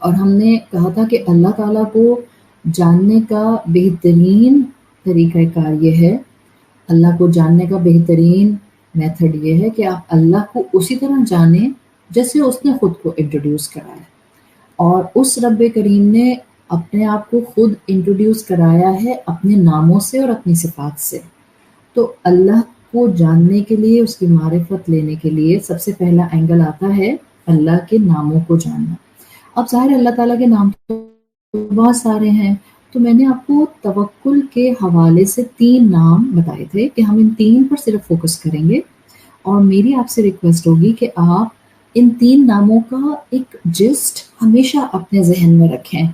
اور ہم نے کہا تھا کہ اللہ تعالیٰ کو جاننے کا بہترین طریقہ کار یہ ہے، اللہ کو جاننے کا بہترین میتھڈ یہ ہے کہ آپ اللہ کو اسی طرح جانیں جیسے اس نے خود کو انٹروڈیوس کرایا، اور اس رب کریم نے اپنے آپ کو خود انٹروڈیوس کرایا ہے اپنے ناموں سے اور اپنی صفات سے۔ تو اللہ کو جاننے کے لیے، اس کی معرفت لینے کے لیے سب سے پہلا اینگل آتا ہے اللہ کے ناموں کو جاننا۔ اب ظاہر اللہ تعالیٰ کے نام تو بہت سارے ہیں، تو میں نے آپ کو توکل کے حوالے سے 3 نام بتائے تھے کہ ہم ان 3 پر صرف فوکس کریں گے، اور میری آپ سے ریکویسٹ ہوگی کہ آپ ان 3 ناموں کا ایک جسٹ ہمیشہ اپنے ذہن میں رکھیں،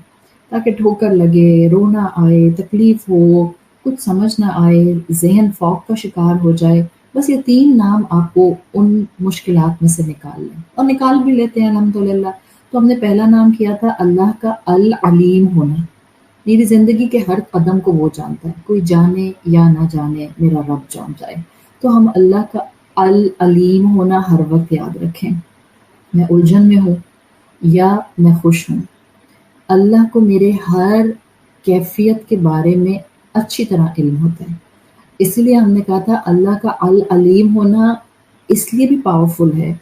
تاکہ ٹھوکر لگے، رونا آئے، تکلیف ہو، کچھ سمجھ نہ آئے، ذہن فوگ کا شکار ہو جائے، بس یہ 3 نام آپ کو ان مشکلات میں سے نکال لیں، اور نکال بھی لیتے ہیں الحمدللہ۔ تو ہم نے پہلا نام کیا تھا اللہ کا العلیم ہونا، میری زندگی کے ہر قدم کو وہ جانتا ہے، کوئی جانے یا نہ جانے میرا رب جانتا ہے۔ تو ہم اللہ کا العلیم ہونا ہر وقت یاد رکھیں، میں الجھن میں ہوں یا میں خوش ہوں، اللہ کو میرے ہر کیفیت کے بارے میں اچھی طرح علم ہوتا ہے۔ اس لیے ہم نے کہا تھا اللہ کا العلیم ہونا اس لیے بھی پاورفل ہے،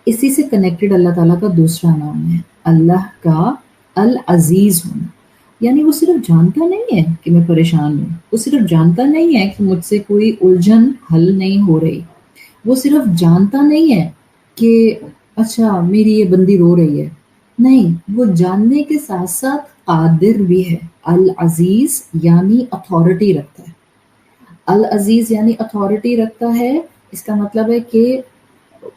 اسی سے کنیکٹڈ اللہ تعالیٰ کا دوسرا نام ہے اللہ کا العزیز ہونا، یعنی وہ صرف جانتا نہیں ہے کہ میں پریشان ہوں، وہ صرف جانتا نہیں ہے کہ مجھ سے کوئی الجھن حل نہیں ہو رہی، وہ صرف جانتا نہیں ہے کہ اچھا میری یہ بندی رو رہی ہے، نہیں، وہ جاننے کے ساتھ ساتھ قادر بھی ہے۔ العزیز یعنی اتھارٹی رکھتا ہے، العزیز یعنی اتھارٹی رکھتا ہے، اس کا مطلب ہے کہ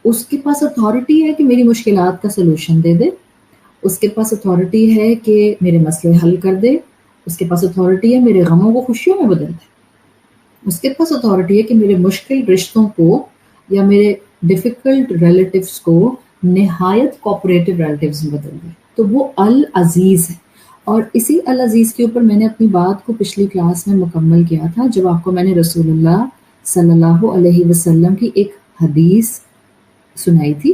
اس کے پاس اتھارٹی ہے کہ میری مشکلات کا سلوشن دے دے، اس کے پاس اتھارٹی ہے کہ میرے مسئلے حل کر دے، اس کے پاس اتھارٹی ہے میرے غموں کو خوشیوں میں بدل دے، اس کے پاس اتھارٹی ہے کہ میرے مشکل رشتوں کو یا میرے ڈیفیکلٹ ریلیٹیوز کو نہایت کوپریٹو ریلیٹیوز میں بدل دے۔ تو وہ العزیز ہے، اور اسی العزیز کے اوپر میں نے اپنی بات کو پچھلی کلاس میں مکمل کیا تھا، جب آپ کو میں نے رسول اللہ صلی اللہ علیہ وسلم کی ایک حدیث سنائی تھی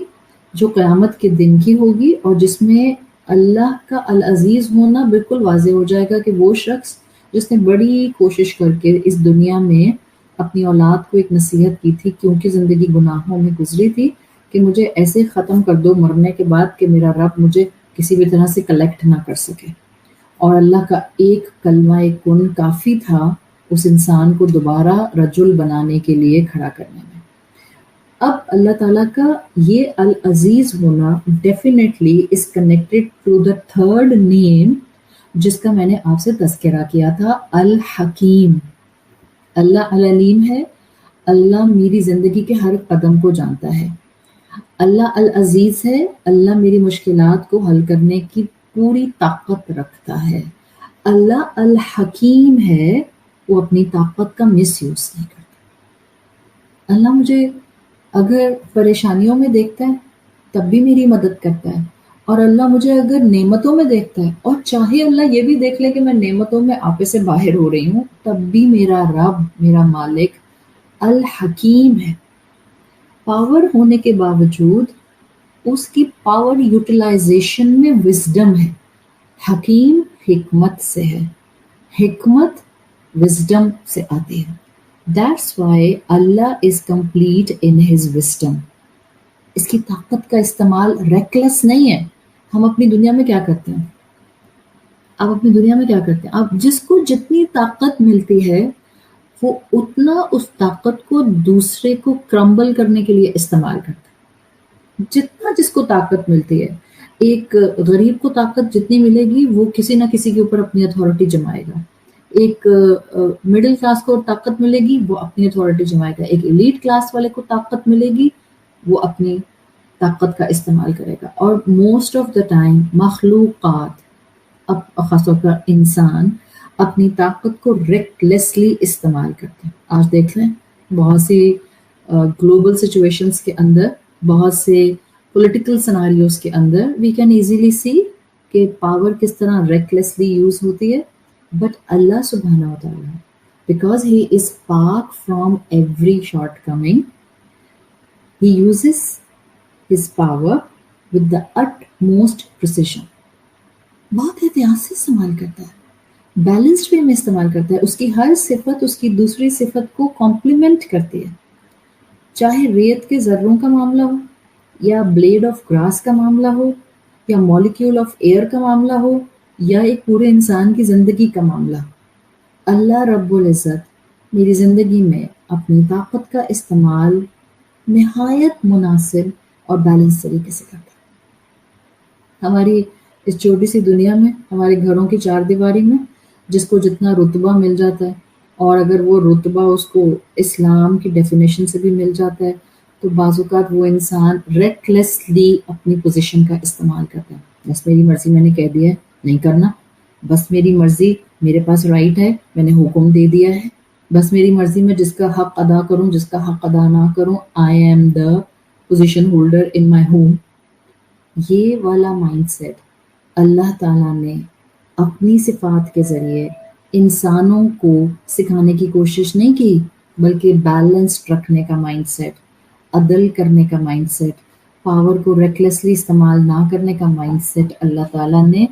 جو قیامت کے دن کی ہوگی، اور جس میں اللہ کا العزیز ہونا بالکل واضح ہو جائے گا کہ وہ شخص جس نے بڑی کوشش کر کے اس دنیا میں اپنی اولاد کو ایک نصیحت کی تھی، کیونکہ زندگی گناہوں میں گزری تھی، کہ مجھے ایسے ختم کر دو مرنے کے بعد کہ میرا رب مجھے کسی بھی طرح سے کلیکٹ نہ کر سکے، اور اللہ کا ایک کلمہ کن کافی تھا اس انسان کو دوبارہ رجل بنانے کے لیے کھڑا کرنے میں۔ اب اللہ تعالیٰ کا یہ العزیز ہونا definitely is connected to the third name جس کا میں نے آپ سے تذکرہ کیا تھا، الحکیم۔ اللہ العلیم ہے، اللہ میری زندگی کے ہر قدم کو جانتا ہے، اللہ العزیز ہے، اللہ میری مشکلات کو حل کرنے کی پوری طاقت رکھتا ہے، اللہ الحکیم ہے، وہ اپنی طاقت کا مس یوز نہیں کرتا۔ اللہ مجھے اگر پریشانیوں میں دیکھتا ہے تب بھی میری مدد کرتا ہے، اور اللہ مجھے اگر نعمتوں میں دیکھتا ہے اور چاہے اللہ یہ بھی دیکھ لے کہ میں نعمتوں میں آپے سے باہر ہو رہی ہوں، تب بھی میرا رب، میرا مالک الحکیم ہے۔ پاور ہونے کے باوجود اس کی پاور یوٹیلائزیشن میں وزڈم ہے۔ حکیم حکمت سے ہے، حکمت وزڈم سے آتی ہے۔ That's why Allah is complete in his wisdom۔ اس کی طاقت کا استعمال ریکلیس نہیں ہے۔ ہم اپنی دنیا میں کیا کرتے ہیں؟ آپ اپنی دنیا میں کیا کرتے ہیں؟ آپ جس کو جتنی طاقت ملتی ہے وہ اتنا اس طاقت کو دوسرے کو کرمبل کرنے کے لیے استعمال کرتا ہے۔ جتنا جس کو طاقت ملتی ہے، ایک غریب کو طاقت جتنی ملے گی وہ کسی نہ کسی کے اوپر اپنی اتھارٹی جمائے گا، ایک مڈل کلاس کو طاقت ملے گی وہ اپنی اتھارٹی جمائے گا، ایک ایلیٹ کلاس والے کو طاقت ملے گی وہ اپنی طاقت کا استعمال کرے گا۔ اور موسٹ آف دا ٹائم مخلوقات، اب خاص طور پر انسان، اپنی طاقت کو ریکلیسلی استعمال کرتے ہیں۔ آج دیکھ لیں بہت سی گلوبل سچویشنز کے اندر، بہت سے پولیٹیکل سناریوز کے اندر وی کین ایزیلی سی کہ پاور کس طرح ریکلیسلی یوز ہوتی ہے، بٹ اللہ سبحانہ وتعالی بیکاز ہی از پاک from every short coming, he uses his power with the utmost precision۔ بہت احتیاط سے استعمال کرتا ہے، بیلنسڈ وے میں استعمال کرتا ہے. اس کی ہر صفت اس کی دوسری صفت کو کمپلیمنٹ کرتی ہے. چاہے ریت کے ذروں کا معاملہ ہو، یا بلیڈ آف گراس کا معاملہ ہو، یا مالیکیول آف ایئر کا معاملہ ہو، یا ایک پورے انسان کی زندگی کا معاملہ ہو. اللہ رب العزت میری زندگی میں اپنی طاقت کا استعمال نہایت مناسب اور بیلنس طریقے سے کرتا ہے. ہماری اس چھوٹی سی دنیا میں، ہمارے گھروں کی چار دیواری میں، جس کو جتنا رتبہ مل جاتا ہے، اور اگر وہ رتبہ اس کو اسلام کی ڈیفینیشن سے بھی مل جاتا ہے، تو بعض اوقات وہ انسان ریکلیسلی اپنی پوزیشن کا استعمال کرتا ہے. بس میری مرضی، میں نے کہہ دیا ہے نہیں کرنا، بس میری مرضی، میرے پاس رائٹ ہے، میں نے حکم دے دیا ہے، بس میری مرضی میں جس کا حق ادا کروں، جس کا حق ادا نہ کروں. I am the position holder in my home. یہ والا مائنڈ سیٹ اللہ تعالیٰ نے اپنی صفات کے ذریعے انسانوں کو سکھانے کی کوشش نہیں کی، بلکہ بیلنسڈ رکھنے کا مائنڈ سیٹ، عدل کرنے کا مائنڈ سیٹ، پاور کو ریکلیسلی استعمال نہ کرنے کا مائنڈ سیٹ اللہ تعالیٰ نے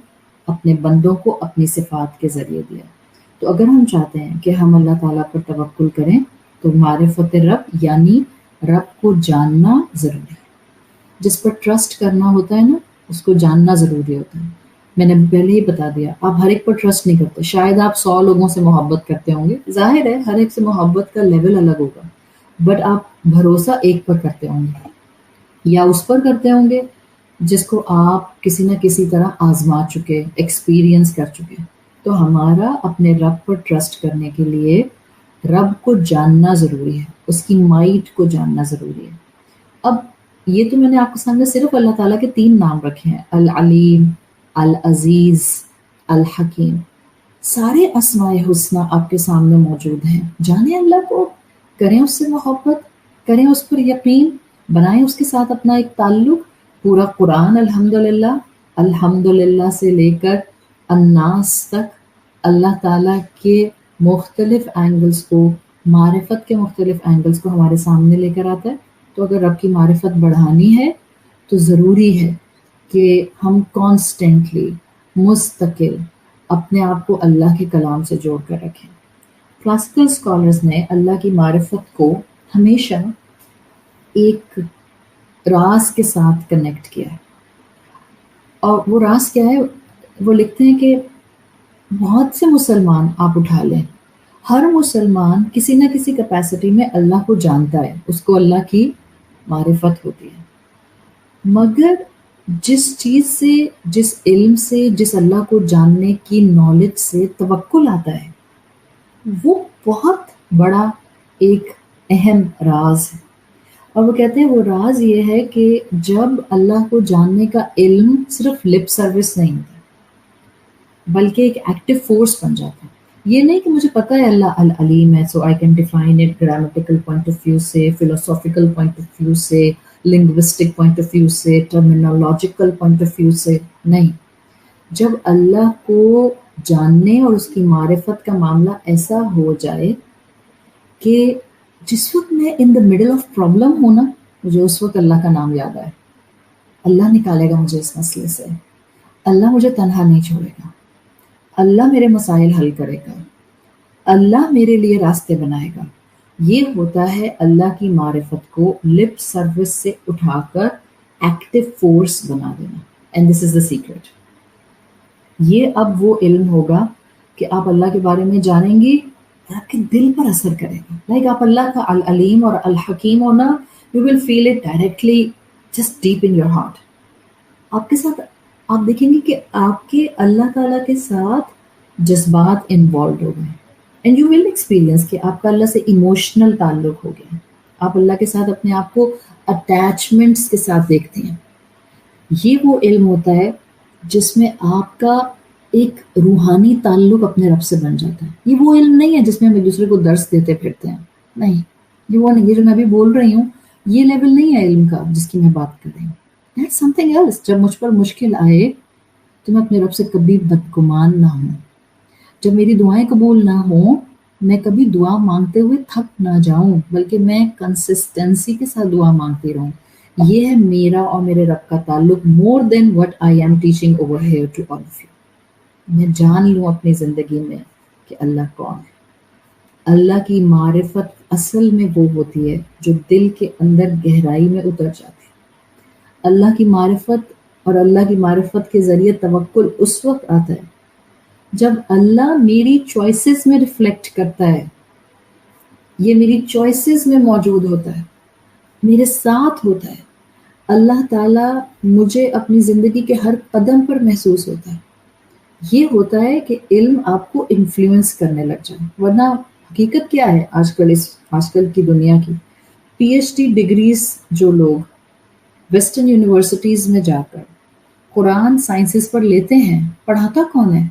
اپنے بندوں کو اپنی صفات کے ذریعے دیا. تو اگر ہم چاہتے ہیں کہ ہم اللہ تعالیٰ پر توکل کریں، تو معرفت رب یعنی رب کو جاننا ضروری ہے. جس پر ٹرسٹ کرنا ہوتا ہے نا، اس کو جاننا ضروری ہوتا ہے. میں نے پہلے ہی بتا دیا، آپ ہر ایک پر ٹرسٹ نہیں کرتے. شاید آپ 100 لوگوں سے محبت کرتے ہوں گے، ظاہر ہے ہر ایک سے محبت کا لیول الگ ہوگا، بٹ آپ بھروسہ ایک پر کرتے ہوں گے، یا اس پر کرتے ہوں گے جس کو آپ کسی نہ کسی طرح آزما چکے، ایکسپیرینس کر چکے. تو ہمارا اپنے رب پر ٹرسٹ کرنے کے لیے رب کو جاننا ضروری ہے، اس کی مائٹ کو جاننا ضروری ہے. اب یہ تو میں نے آپ کے سامنے صرف اللہ تعالیٰ کے 3 نام رکھے ہیں، العلیم، العزیز، الحکیم. سارے اسماء حسنہ آپ کے سامنے موجود ہیں. جانیں اللہ کو، کریں اس سے محبت، کریں اس پر یقین، بنائیں اس کے ساتھ اپنا ایک تعلق. پورا قرآن الحمدللہ سے لے کر الناس تک اللہ تعالیٰ کے مختلف اینگلز کو، معرفت کے مختلف اینگلز کو ہمارے سامنے لے کر آتا ہے. تو اگر رب کی معرفت بڑھانی ہے تو ضروری ہے کہ ہم کانسٹنٹلی، مستقل اپنے آپ کو اللہ کے کلام سے جوڑ کر رکھیں. کلاسیکل اسکالرز نے اللہ کی معرفت کو ہمیشہ ایک راز کے ساتھ کنیکٹ کیا ہے، اور وہ راز کیا ہے؟ وہ لکھتے ہیں کہ بہت سے مسلمان آپ اٹھا لیں، ہر مسلمان کسی نہ کسی کیپیسٹی میں اللہ کو جانتا ہے، اس کو اللہ کی معرفت ہوتی ہے، مگر جس چیز سے، جس علم سے، جس اللہ کو جاننے کی نالج سے توکل آتا ہے، وہ بہت بڑا ایک اہم راز ہے. اور وہ کہتے ہیں وہ راز یہ ہے کہ جب اللہ کو جاننے کا علم صرف لپ سروس نہیں ہوتا، بلکہ ایک ایکٹیو فورس بن جاتا ہے. یہ نہیں کہ مجھے پتہ ہے اللہ العلیم ہے، so I can define it grammatical point of view سے، فلاسافیکل پوائنٹ آف ویو سے، لنگوسٹک پوائنٹ آف ویو سے، ٹرمینالوجیکل پوائنٹ آف ویو سے. نہیں، جب اللہ کو جاننے اور اس کی معرفت کا معاملہ ایسا ہو جائے کہ جس وقت میں ان دا مڈل آف پرابلم ہوں نا، مجھے اس وقت اللہ کا نام یاد آئے. اللہ نکالے گا مجھے اس مسئلے سے، اللہ مجھے تنہا نہیں چھوڑے گا، اللہ میرے مسائل حل کرے گا، اللہ میرے لیے راستے بنائے گا. یہ ہوتا ہے اللہ کی معرفت کو لپ سروس سے اٹھا کر ایکٹیو فورس بنا دینا. And this is the secret. یہ اب وہ علم ہوگا کہ آپ اللہ کے بارے میں جانیں گی اور آپ کے دل پر اثر کرے گا. لائک آپ اللہ کا العلیم اور الحکیم ہونا، you will feel it directly just deep in your heart. آپ کے ساتھ آپ دیکھیں گے کہ آپ کے اللہ تعالیٰ کے ساتھ جذبات انوالوڈ ہو گئے، اینڈ یو ول ایکسپیرینس کہ آپ کا اللہ سے ایموشنل تعلق ہو گیا. آپ اللہ کے ساتھ اپنے آپ کو اٹیچمنٹس کے ساتھ دیکھتے ہیں. یہ وہ علم ہوتا ہے جس میں آپ کا ایک روحانی تعلق اپنے رب سے بن جاتا ہے. یہ وہ علم نہیں ہے جس میں ہم ایک دوسرے کو درس دیتے پھرتے ہیں، نہیں، یہ وہ نہیں. یہ جو میں ابھی بول رہی ہوں یہ لیول نہیں ہے علم کا جس کی میں بات کر رہی ہوں. That's something else. جب مجھ پر مشکل آئے تو میں اپنے رب سے کبھی بدگمان نہ ہوں. جب میری دعائیں قبول نہ ہوں، میں کبھی دعا مانگتے ہوئے تھک نہ جاؤں، بلکہ میں کنسسٹنسی کے ساتھ دعا مانگتی رہوں. یہ ہے میرا اور میرے رب کا تعلق، more than what I am teaching over here to all of you. میں جان لوں اپنی زندگی میں کہ اللہ کون ہے۔ اللہ کی معرفت اصل میں وہ ہوتی ہے جو دل کے اندر گہرائی میں اتر جاتی ہے۔ اللہ کی معرفت اور اللہ کی معرفت کے ذریعے توکل اس وقت آتا ہے جب اللہ میری چوائسز میں ریفلیکٹ کرتا ہے، یہ میری چوائسز میں موجود ہوتا ہے، میرے ساتھ ہوتا ہے۔ اللہ تعالیٰ مجھے اپنی زندگی کے ہر قدم پر محسوس ہوتا ہے۔ یہ ہوتا ہے کہ علم آپ کو انفلوئنس کرنے لگ جائے، ورنہ حقیقت کیا ہے آج کل کی دنیا کی؟ پی ایچ ڈی ڈگریز جو لوگ ویسٹرن یونیورسٹیز میں جا کر قرآن سائنسز پر لیتے ہیں، پڑھاتا کون ہے؟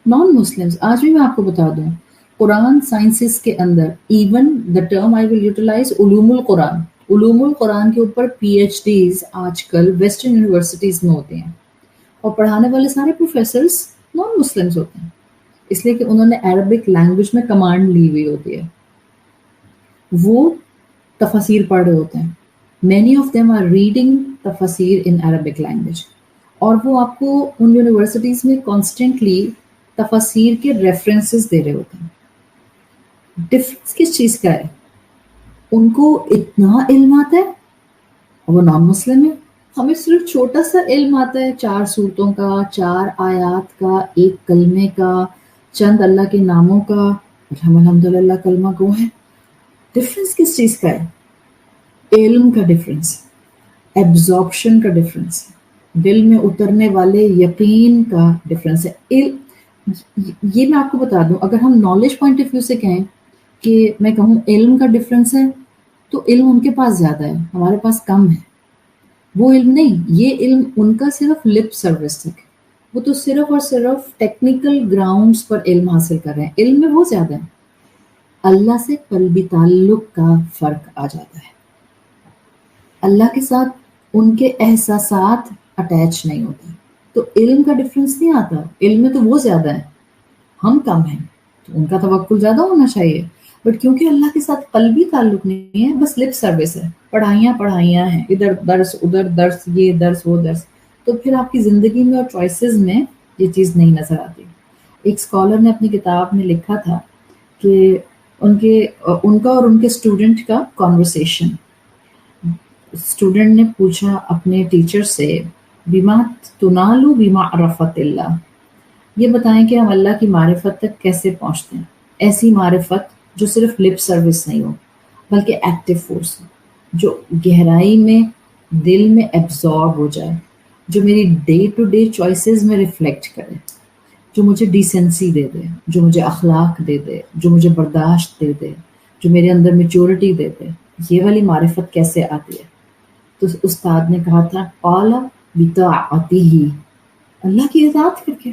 Non Muslims. آج بھی میں آپ کو بتا دوں، قرآن سائنسز کے اندر even the term I will utilize علوم القرآن کے اوپر پی ایچ ڈیز آج کل ویسٹرن یونیورسٹیز میں ہوتے ہیں، اور پڑھانے والے سارے پروفیسرز نان مسلمز ہوتے ہیں، اس لیے کہ انہوں نے عربک لینگویج میں کمانڈ لی ہوئی ہوتی ہے، وہ تفاسیر پڑھ رہے ہوتے ہیں۔ Many of them are reading تفاسیر ان عربک لینگویج، اور وہ آپ کو ان یونیورسٹیز میں کانسٹنٹلی تفاسیر کے ریفرنسز دے رہے ہوتے ہیں۔ ڈفرینس کس چیز کا ہے؟ ان کو اتنا علم آتا ہے اور وہ نان مسلم ہے، ہمیں صرف چھوٹا سا علم آتا ہے 4 صورتوں کا، 4 آیات کا، 1 کلمے کا، چند اللہ کے ناموں کا، اور ہم الحمدللہ کلمہ گو ہیں۔ ڈفرینس کس چیز کا ہے؟ علم کا ڈفرینس، ایبزارپشن کا ڈفرینس، دل میں اترنے والے یقین کا ڈفرینس ہے۔ یہ میں آپ کو بتا دوں، اگر ہم نالج پوائنٹ آف ویو سے کہیں کہ میں کہوں علم کا ڈفرینس ہے، تو علم ان کے پاس زیادہ ہے، ہمارے پاس کم ہے۔ وہ علم نہیں، یہ علم ان کا صرف لپ سروس تک ہے، وہ تو صرف اور صرف ٹیکنیکل گراؤنڈز پر علم حاصل کر رہے ہیں، علم میں وہ زیادہ ہے۔ اللہ سے قلبی تعلق کا فرق آ جاتا ہے، اللہ کے ساتھ ان کے احساسات اٹیچ نہیں ہوتے، تو علم کا ڈفرینس نہیں آتا۔ علم میں تو وہ زیادہ ہے، ہم کم ہیں، تو ان کا توکل زیادہ ہونا چاہیے، بٹ کیونکہ اللہ کے ساتھ قلبی تعلق نہیں ہے، بس لپ سروس ہے، پڑھائیاں ہیں، ادھر درس ادھر درس، یہ درس وہ درس، تو پھر آپ کی زندگی میں اور چوائسیز میں یہ چیز نہیں نظر آتی۔ ایک اسکالر نے اپنی کتاب میں لکھا تھا کہ ان کا اور ان کے اسٹوڈنٹ کا کانورسیشن، اسٹوڈنٹ نے پوچھا اپنے ٹیچر سے، بما تنالو بما عرفت اللہ، یہ بتائیں کہ ہم اللہ کی معرفت تک کیسے پہنچتے ہیں، ایسی معرفت جو صرف لپ سروس نہیں ہو بلکہ ایکٹیو فورس ہو، جو گہرائی میں دل میں ایبزارب ہو جائے، جو میری ڈے ٹو ڈے چوائسیز میں ریفلیکٹ کرے، جو مجھے ڈیسنسی دے دے، جو مجھے اخلاق دے دے، جو مجھے برداشت دے دے، جو میرے اندر میچورٹی دے دے۔ یہ والی معرفت کیسے آتی ہے؟ تو استاد نے کہا تھا قال بطاعتہ، اللہ کی اطاعت کر کے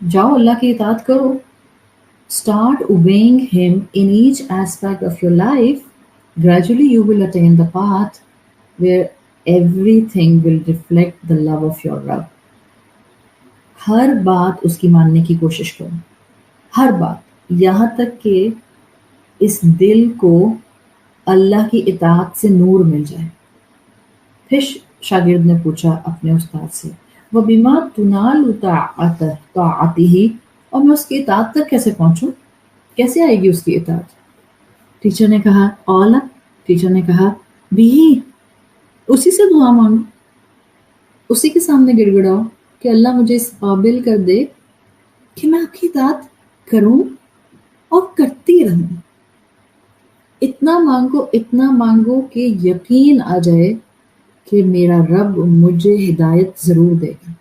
جاؤ، اللہ کی اطاعت کرو۔ Start obeying him in each aspect of your life. Gradually you will attain the path where everything will reflect the love of your Rabb. ہر بات اس کی ماننے کی کوشش کرو، ہر بات، یہاں تک کہ اس دل کو اللہ کی اطاعت سے نور مل جائے۔ پھر شاگرد نے پوچھا اپنے استاد سے، وَبِمَا تُنَالُ طَاعَتِهِ، اور میں اس کی اطاعت تک کیسے پہنچوں، کیسے آئے گی اس کی اطاعت؟ ٹیچر نے کہا بھی، اسی سے دعا مانگو، اسی کے سامنے گڑ گڑاؤ کہ اللہ مجھے اس قابل کر دے کہ میں آپ کی اطاعت کروں اور کرتی رہوں۔ اتنا مانگو کہ یقین آ جائے کہ میرا رب مجھے ہدایت ضرور دے گا۔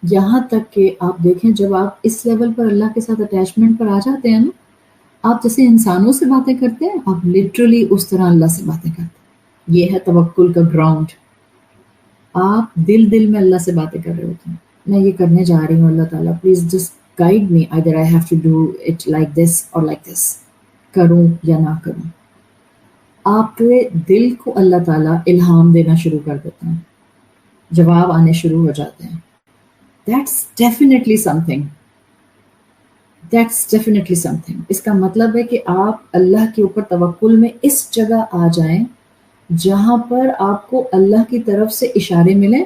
یہاں تک کہ آپ دیکھیں، جب آپ اس لیول پر اللہ کے ساتھ اٹیچمنٹ پر آ جاتے ہیں نا، آپ جیسے انسانوں سے باتیں کرتے ہیں، آپ لٹرلی اس طرح اللہ سے باتیں کرتے ہیں۔ یہ ہے توکل کا گراؤنڈ۔ آپ دل میں اللہ سے باتیں کر رہے ہوتے ہیں، میں یہ کرنے جا رہی ہوں، اللہ تعالیٰ please just guide me, either I have to do it like this or like this، کروں یا نہ کروں۔ آپ کے دل کو اللہ تعالیٰ الہام دینا شروع کر دیتے ہیں، جواب آنے شروع ہو جاتے ہیں۔ That's definitely something. اس کا مطلب ہے کہ آپ اللہ کے اوپر توکل میں اس جگہ آ جائیں جہاں پر آپ کو اللہ کی طرف سے اشارے ملیں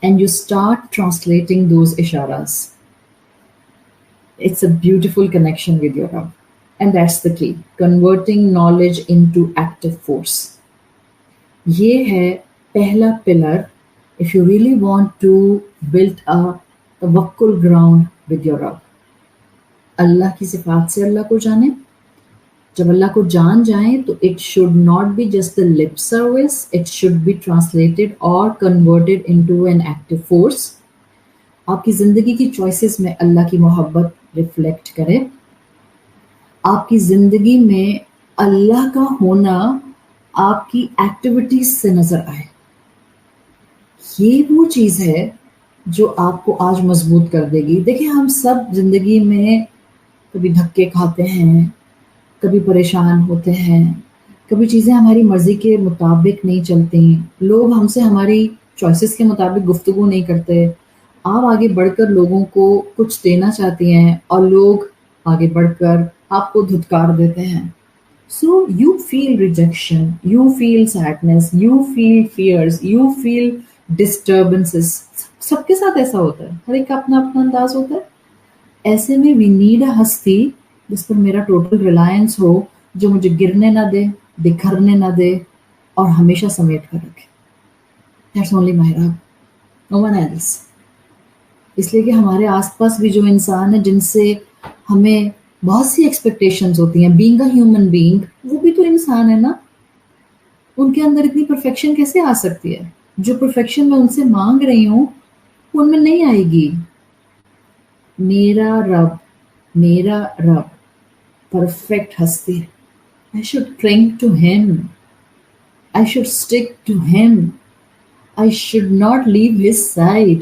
and you start translating those isharas. It's a beautiful connection with your Rabb. And that's the key, converting knowledge into active force. یہ ہے پہلا pillar if you really want to build a tawakkul ground with your Rabb. اللہ کی صفات سے اللہ کو جانیں. جب اللہ کو جان جائیں تو it should not be just the lip service, it should be translated or converted into an active force. آپ کی زندگی کی چوائسز میں اللہ کی محبت ریفلیکٹ کرے. آپ کی زندگی میں اللہ کا ہونا آپ کی ایکٹیویٹیز سے نظر آئے. یہ وہ چیز ہے جو آپ کو آج مضبوط کر دے گی. دیکھیں ہم سب زندگی میں کبھی دھکے کھاتے ہیں, کبھی پریشان ہوتے ہیں, کبھی چیزیں ہماری مرضی کے مطابق نہیں چلتی, لوگ ہم سے ہماری چوائسیز کے مطابق گفتگو نہیں کرتے. آپ آگے بڑھ کر لوگوں کو کچھ دینا چاہتی ہیں اور لوگ آگے بڑھ کر آپ کو دھتکار دیتے ہیں. So you feel rejection, you feel sadness, you feel fears, you feel disturbances. سب کے ساتھ ایسا ہوتا ہے, ہر ایک کا اپنا اپنا انداز ہوتا ہے. ایسے میں we need a ہستی جس پر میرا ٹوٹل ریلائنس ہو, جو مجھے گرنے نہ دے, بکھرنے نہ دے اور ہمیشہ سمیٹ کر رکھے. That's only my Rabb, no one else. اس لیے کہ ہمارے آس پاس بھی جو انسان ہیں جن سے ہمیں بہت سی ایکسپیکٹیشنز ہوتی ہیں, بینگ اے ہیومن بینگ, وہ بھی تو انسان ہے نا. ان کے اندر اتنی پرفیکشن کیسے آ سکتی ہے؟ جو پرفیکشن میں ان سے مانگ رہی ہوں وہ ان میں نہیں آئے گی. میرا رب پرفیکٹ ہستی ہے. I should cling to him. I should stick to him. I should not leave his side.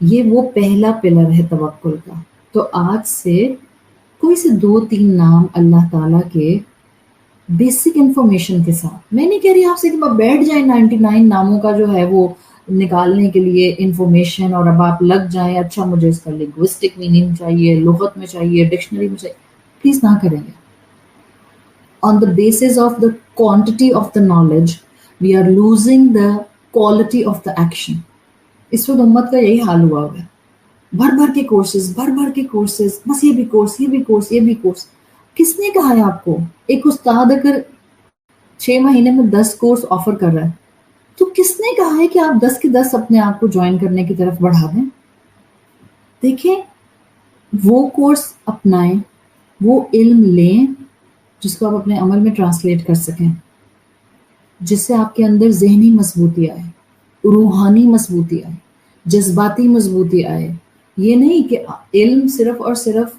یہ وہ پہلا پلر ہے توکل کا. تو آج سے کوئی سے 2-3 نام اللہ تعالیٰ کے بیسک انفارمیشن کے ساتھ, میں نہیں کہہ رہی آپ سے کہ آپ بیٹھ جائیں 99 ناموں کا جو ہے وہ نکالنے کے لیے انفارمیشن اور اب آپ لگ جائیں اچھا مجھے اس کا لنگوسٹک میننگ چاہیے, لغت میں چاہیے, ڈکشنری میں چاہیے. پلیز نہ کریں گے. On the basis of the quantity of the knowledge we are losing the quality of the action. اس وقت امت کا یہی حال ہوا ہوا ہے. بھر بھر کے کورسز, بس یہ بھی کورس. کس نے کہا ہے آپ کو؟ ایک استاد اگر 6 مہینے میں 10 کورس آفر کر رہا ہے تو کس نے کہا ہے کہ آپ 10 کے 10 اپنے آپ کو جوائن کرنے کی طرف بڑھا دیں؟ دیکھیں, وہ کورس اپنائیں, وہ علم لیں جس کو آپ اپنے عمل میں ٹرانسلیٹ کر سکیں, جس سے آپ کے اندر ذہنی مضبوطی آئے, روحانی مضبوطی آئے, جذباتی مضبوطی آئے. یہ نہیں کہ علم صرف اور صرف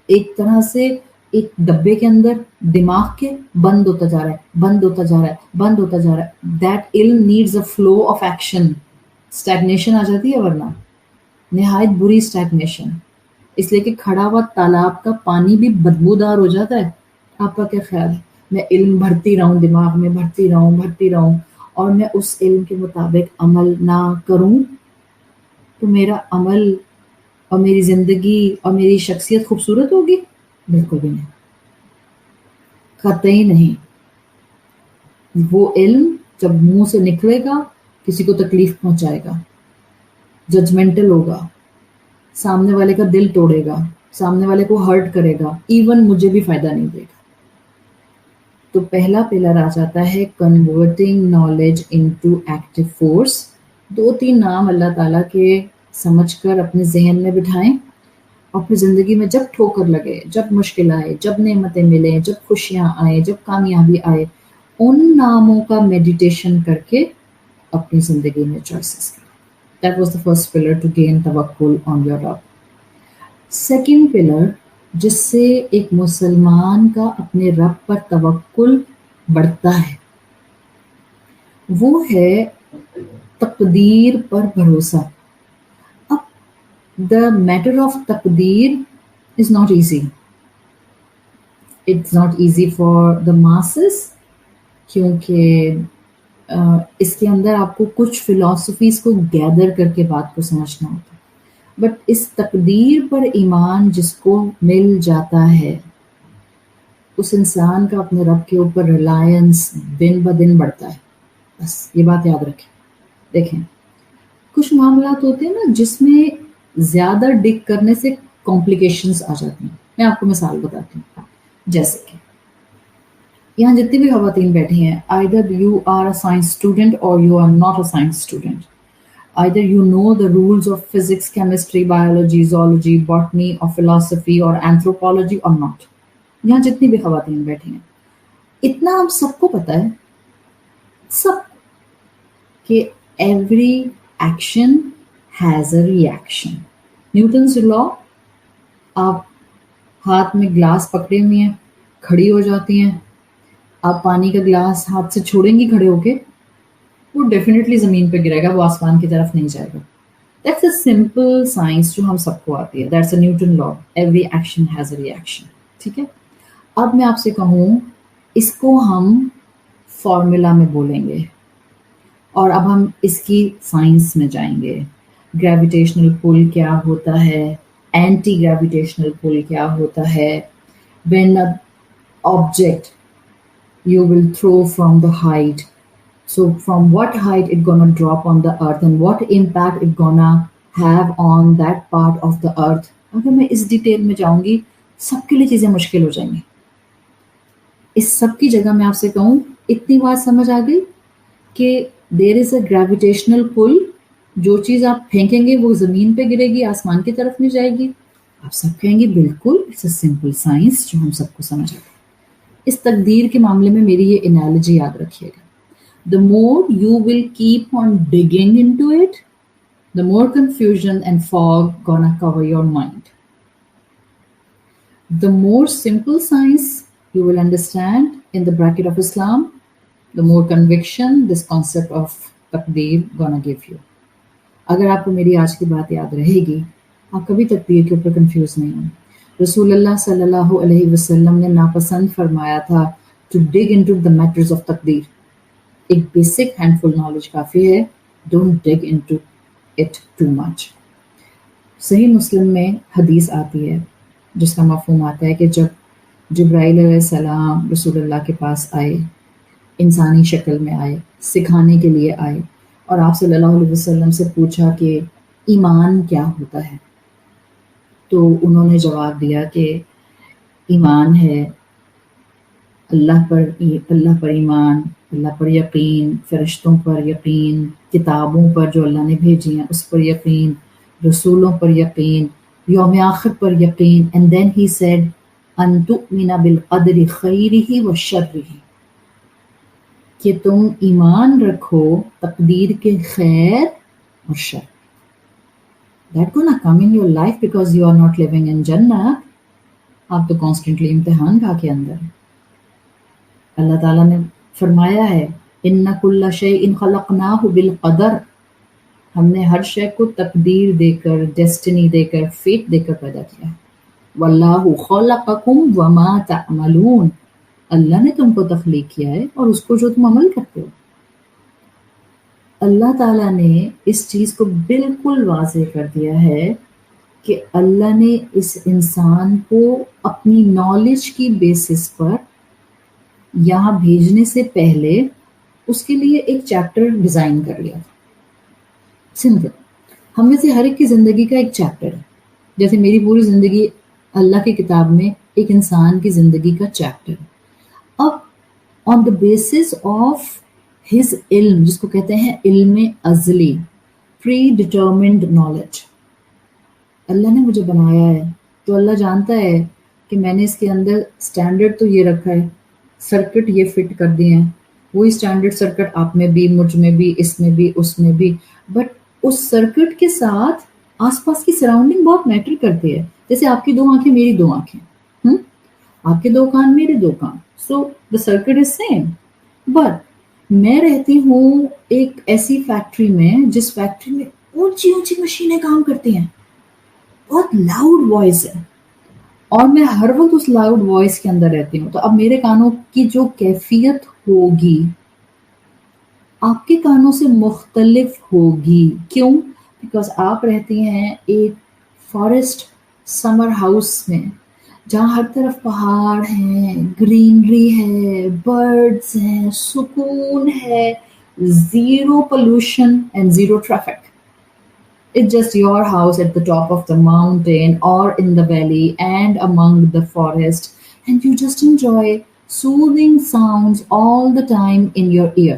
ایک طرح سے ایک ڈبے کے اندر دماغ کے بند ہوتا جا رہا ہے. دیٹ علم needs a flow of action. Stagnation آ جاتی ہے ورنہ, نہایت بری اسٹیگنیشن. اس لیے کہ کھڑا ہوا تالاب کا پانی بھی بدبودار ہو جاتا ہے. آپ کا کیا خیال ہے؟ میں علم بھرتی رہوں, دماغ میں بھرتی رہوں اور میں اس علم کے مطابق عمل نہ کروں تو میرا عمل اور میری زندگی اور میری شخصیت خوبصورت ہوگی؟ بالکل بھی نہیں, قطعی نہیں. وہ علم جب منہ سے نکلے گا کسی کو تکلیف پہنچائے گا, ججمنٹل ہوگا, سامنے والے کا دل توڑے گا, سامنے والے کو ہرٹ کرے گا, ایون مجھے بھی فائدہ نہیں دے گا. تو پہلا پلر آ جاتا ہے converting knowledge into active force. 2-3 نام اللہ تعالیٰ کے سمجھ کر اپنے ذہن میں بٹھائیں, اور پھر زندگی میں جب ٹھوکر لگے, جب مشکل آئے, جب نعمتیں ملیں, جب خوشیاں آئیں, جب کامیابی آئے, ان ناموں کا میڈیٹیشن کر کے اپنی زندگی میں چوائسز کریں. That was the first pillar to gain tawakkul on your Rabb. Second pillar جس سے ایک مسلمان کا اپنے رب پر توکل بڑھتا ہے وہ ہے تقدیر پر بھروسہ. اب the matter of تقدیر is not easy. It's not easy for the masses کیونکہ اس کے اندر آپ کو کچھ فلاسفیز کو گیدر کر کے بات کو سمجھنا ہوتا ہے. بٹ اس تقدیر پر ایمان جس کو مل جاتا ہے اس انسان کا اپنے رب کے اوپر ریلائنس دن بدن بڑھتا ہے. بس یہ بات یاد رکھیں. دیکھیں کچھ معاملات ہوتے ہیں نا جس میں زیادہ ڈگ کرنے سے کمپلیکیشنز آ جاتی ہیں. میں آپ کو مثال بتاتی ہوں. جیسے کہ یہاں جتنی بھی خواتین بیٹھی ہیں, either you are a science student or you are not a science student. Either you know the rules of physics, chemistry, biology, zoology, botany or philosophy or anthropology or not. یہاں جتنی بھی خواتین بیٹھی ہیں, اتنا ہم سب کو پتا ہے, سب, کہ every action has a reaction. Newton's law, آپ ہاتھ میں گلاس پکڑے ہوئے ہیں, کھڑی ہو جاتی ہیں, آپ پانی کا گلاس ہاتھ سے چھوڑیں گی کھڑے ہو کے, وہ ڈیفینیٹلی زمین پہ گرے گا, وہ آسمان کی طرف نہیں جائے گا. دیٹس اے سمپل سائنس جو ہم سب کو آتی ہے. That's a Newton law, every action has a reaction. ٹھیک ہے. اب میں آپ سے کہوں, اس کو ہم فارمولا میں بولیں گے, اور اب ہم اس کی سائنس میں جائیں گے. گریویٹیشنل پل کیا ہوتا ہے, اینٹی گریویٹیشنل پل کیا ہوتا ہے, when an object you will throw from the height, so from what height it gonna drop on the earth and what impact it gonna have on that part of the earth. اگر میں اس detail میں جاؤں گی سب کے لیے چیزیں مشکل ہو جائیں گی. اس سب کی جگہ میں آپ سے کہوں, اتنی بات سمجھ آ گئی کہ دیر از اے گریویٹیشنل پل, جو چیز آپ پھینکیں گے وہ زمین پہ گرے گی, آسمان کی طرف نہیں جائے گی. آپ سب کہیں گے بالکل, اٹس اے سمپل سائنس جو ہم سب کو سمجھ آ گئی. اس تقدیر کے معاملے میں میری یہ انالوجی یاد رکھیے گا. The more you will keep on digging into it, the more confusion and fog gonna cover your mind. The more simple science you will understand in the bracket of Islam, the more conviction this concept of taqdeer gonna give you. اگر آپ کو میری آج کی بات یاد رہے گی, آپ کبھی تقدیر کے اوپر کنفیوز نہیں ہوں. رسول اللہ صلی اللہ علیہ وسلم نے ناپسند فرمایا تھا to dig into the matters of تقدیر. ایک بیسک ہینڈ فل نالج کافی ہے, don't dig into it too much. صحیح مسلم میں حدیث آتی ہے جس کا مفہوم آتا ہے کہ جب جبرائیل علیہ السلام رسول اللہ کے پاس آئے, انسانی شکل میں آئے, سکھانے کے لیے آئے, اور آپ صلی اللہ علیہ وسلم سے پوچھا کہ ایمان کیا ہوتا ہے, تو انہوں نے جواب دیا کہ ایمان ہے اللہ پر ایمان, اللہ پر یقین, فرشتوں پر یقین, کتابوں پر جو اللہ نے بھیجی ہیں اس پر یقین, رسولوں پر یقین, یوم آخر پر یقین. And then he said in تؤمن بالقدر خیرہ و شرہ, کہ تم ایمان رکھو تقدیر کے خیر اور شر. That gonna come in your life because you are not living in Jannah. آپ تو کانسٹنٹلی امتحان گاہ کے اندر. اللہ تعالیٰ نے فرمایا ہے اِنَّ كُلَّ شَيْءٍ خَلَقْنَاهُ بِالْقَدَرِ, ہم نے ہر شے کو تقدیر دے کر, ڈیسٹنی دے کر, فیٹ دے کر پیدا کیا. وَاللَّهُ خَلَقَكُمْ وَمَا تَعْمَلُونَ, اللہ نے تم کو تخلیق کیا ہے اور اس کو جو تم عمل کرتے ہو. اللہ تعالیٰ نے اس چیز کو بالکل واضح کر دیا ہے کہ اللہ نے اس انسان کو اپنی نالج کی بیسس پر یہاں بھیجنے سے پہلے اس کے لیے ایک چیپٹر ڈیزائن کر لیا. سمپل, ہم میں سے ہر ایک کی زندگی کا ایک چیپٹر ہے. جیسے میری پوری زندگی اللہ کی کتاب میں ایک انسان کی زندگی کا چیپٹر ہے. اب آن دا بیسس آف ہز علم, جس کو کہتے ہیں علم ازلی, پری ڈٹرمنڈ نالج, اللہ نے مجھے بنایا ہے تو اللہ جانتا ہے کہ میں نے اس کے اندر سٹینڈرڈ تو یہ رکھا ہے, سرکٹ یہ فٹ کر دیے ہیں, وہی سٹینڈرڈ سرکٹ آپ میں بھی, مجھ میں بھی, اس میں بھی, اس میں بھی, بٹ اس سرکٹ کے ساتھ آس پاس کی سراؤنڈنگ بہت میٹر کرتی ہے. جیسے آپ کی 2 آنکھیں میری 2 آنکھیں, آپ کے 2 کان میرے 2 کان, so the circuit is same. But میں رہتی ہوں ایک ایسی فیکٹری میں جس فیکٹری میں اونچی اونچی مشینیں کام کرتی ہیں, بہت لاؤڈ وائس ہے, اور میں ہر وقت اس لاؤڈ وائس کے اندر رہتی ہوں. تو اب میرے کانوں کی جو کیفیت ہوگی آپ کے کانوں سے مختلف ہوگی. کیوں؟ بیکاز آپ رہتی ہیں ایک فارسٹ سمر ہاؤس میں جہاں ہر طرف پہاڑ ہیں, گرینری ہے, برڈز ہیں, سکون ہے, zero pollution and zero traffic. It's just your house at the top of the mountain or in the valley and among the forest, and you just enjoy soothing sounds all the time in your ear.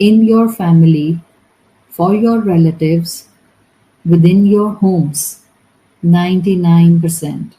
in your family, for your relatives, within your homes, 99%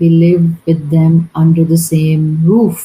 We live with them under the same roof.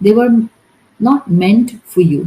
they were not meant for you।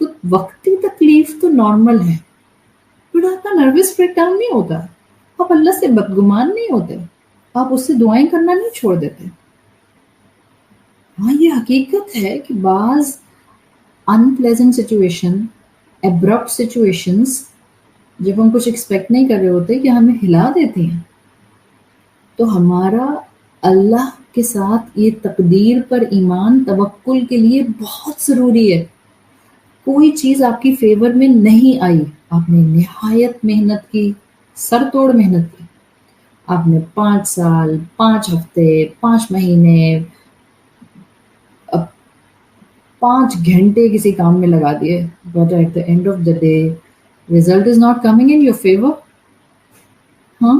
تو وقتی تکلیف تو normal ہے، but آپ کا nervous break down نہیں ہوتا، آپ اللہ سے بدگمان نہیں ہوتے، آپ اس سے دعائیں کرنا نہیں چھوڑ دیتے. ہاں یہ حقیقت ہے کہ بعض انپلیزنٹ سچویشن، ابرپٹ سچویشنز، جب ہم کچھ ایکسپیکٹ نہیں کر رہے ہوتے کہ ہمیں ہلا دیتی ہیں، تو ہمارا اللہ کے ساتھ یہ تقدیر پر ایمان توکل کے لیے بہت ضروری ہے. کوئی چیز آپ کی فیور میں نہیں آئی، آپ نے نہایت محنت کی، سر توڑ محنت کی، آپ نے 5 سال، 5 ہفتے، 5 مہینے، اب 5 گھنٹے کسی کام میں لگا دیے، but at the end of the day result is not coming in your favour. ہاں،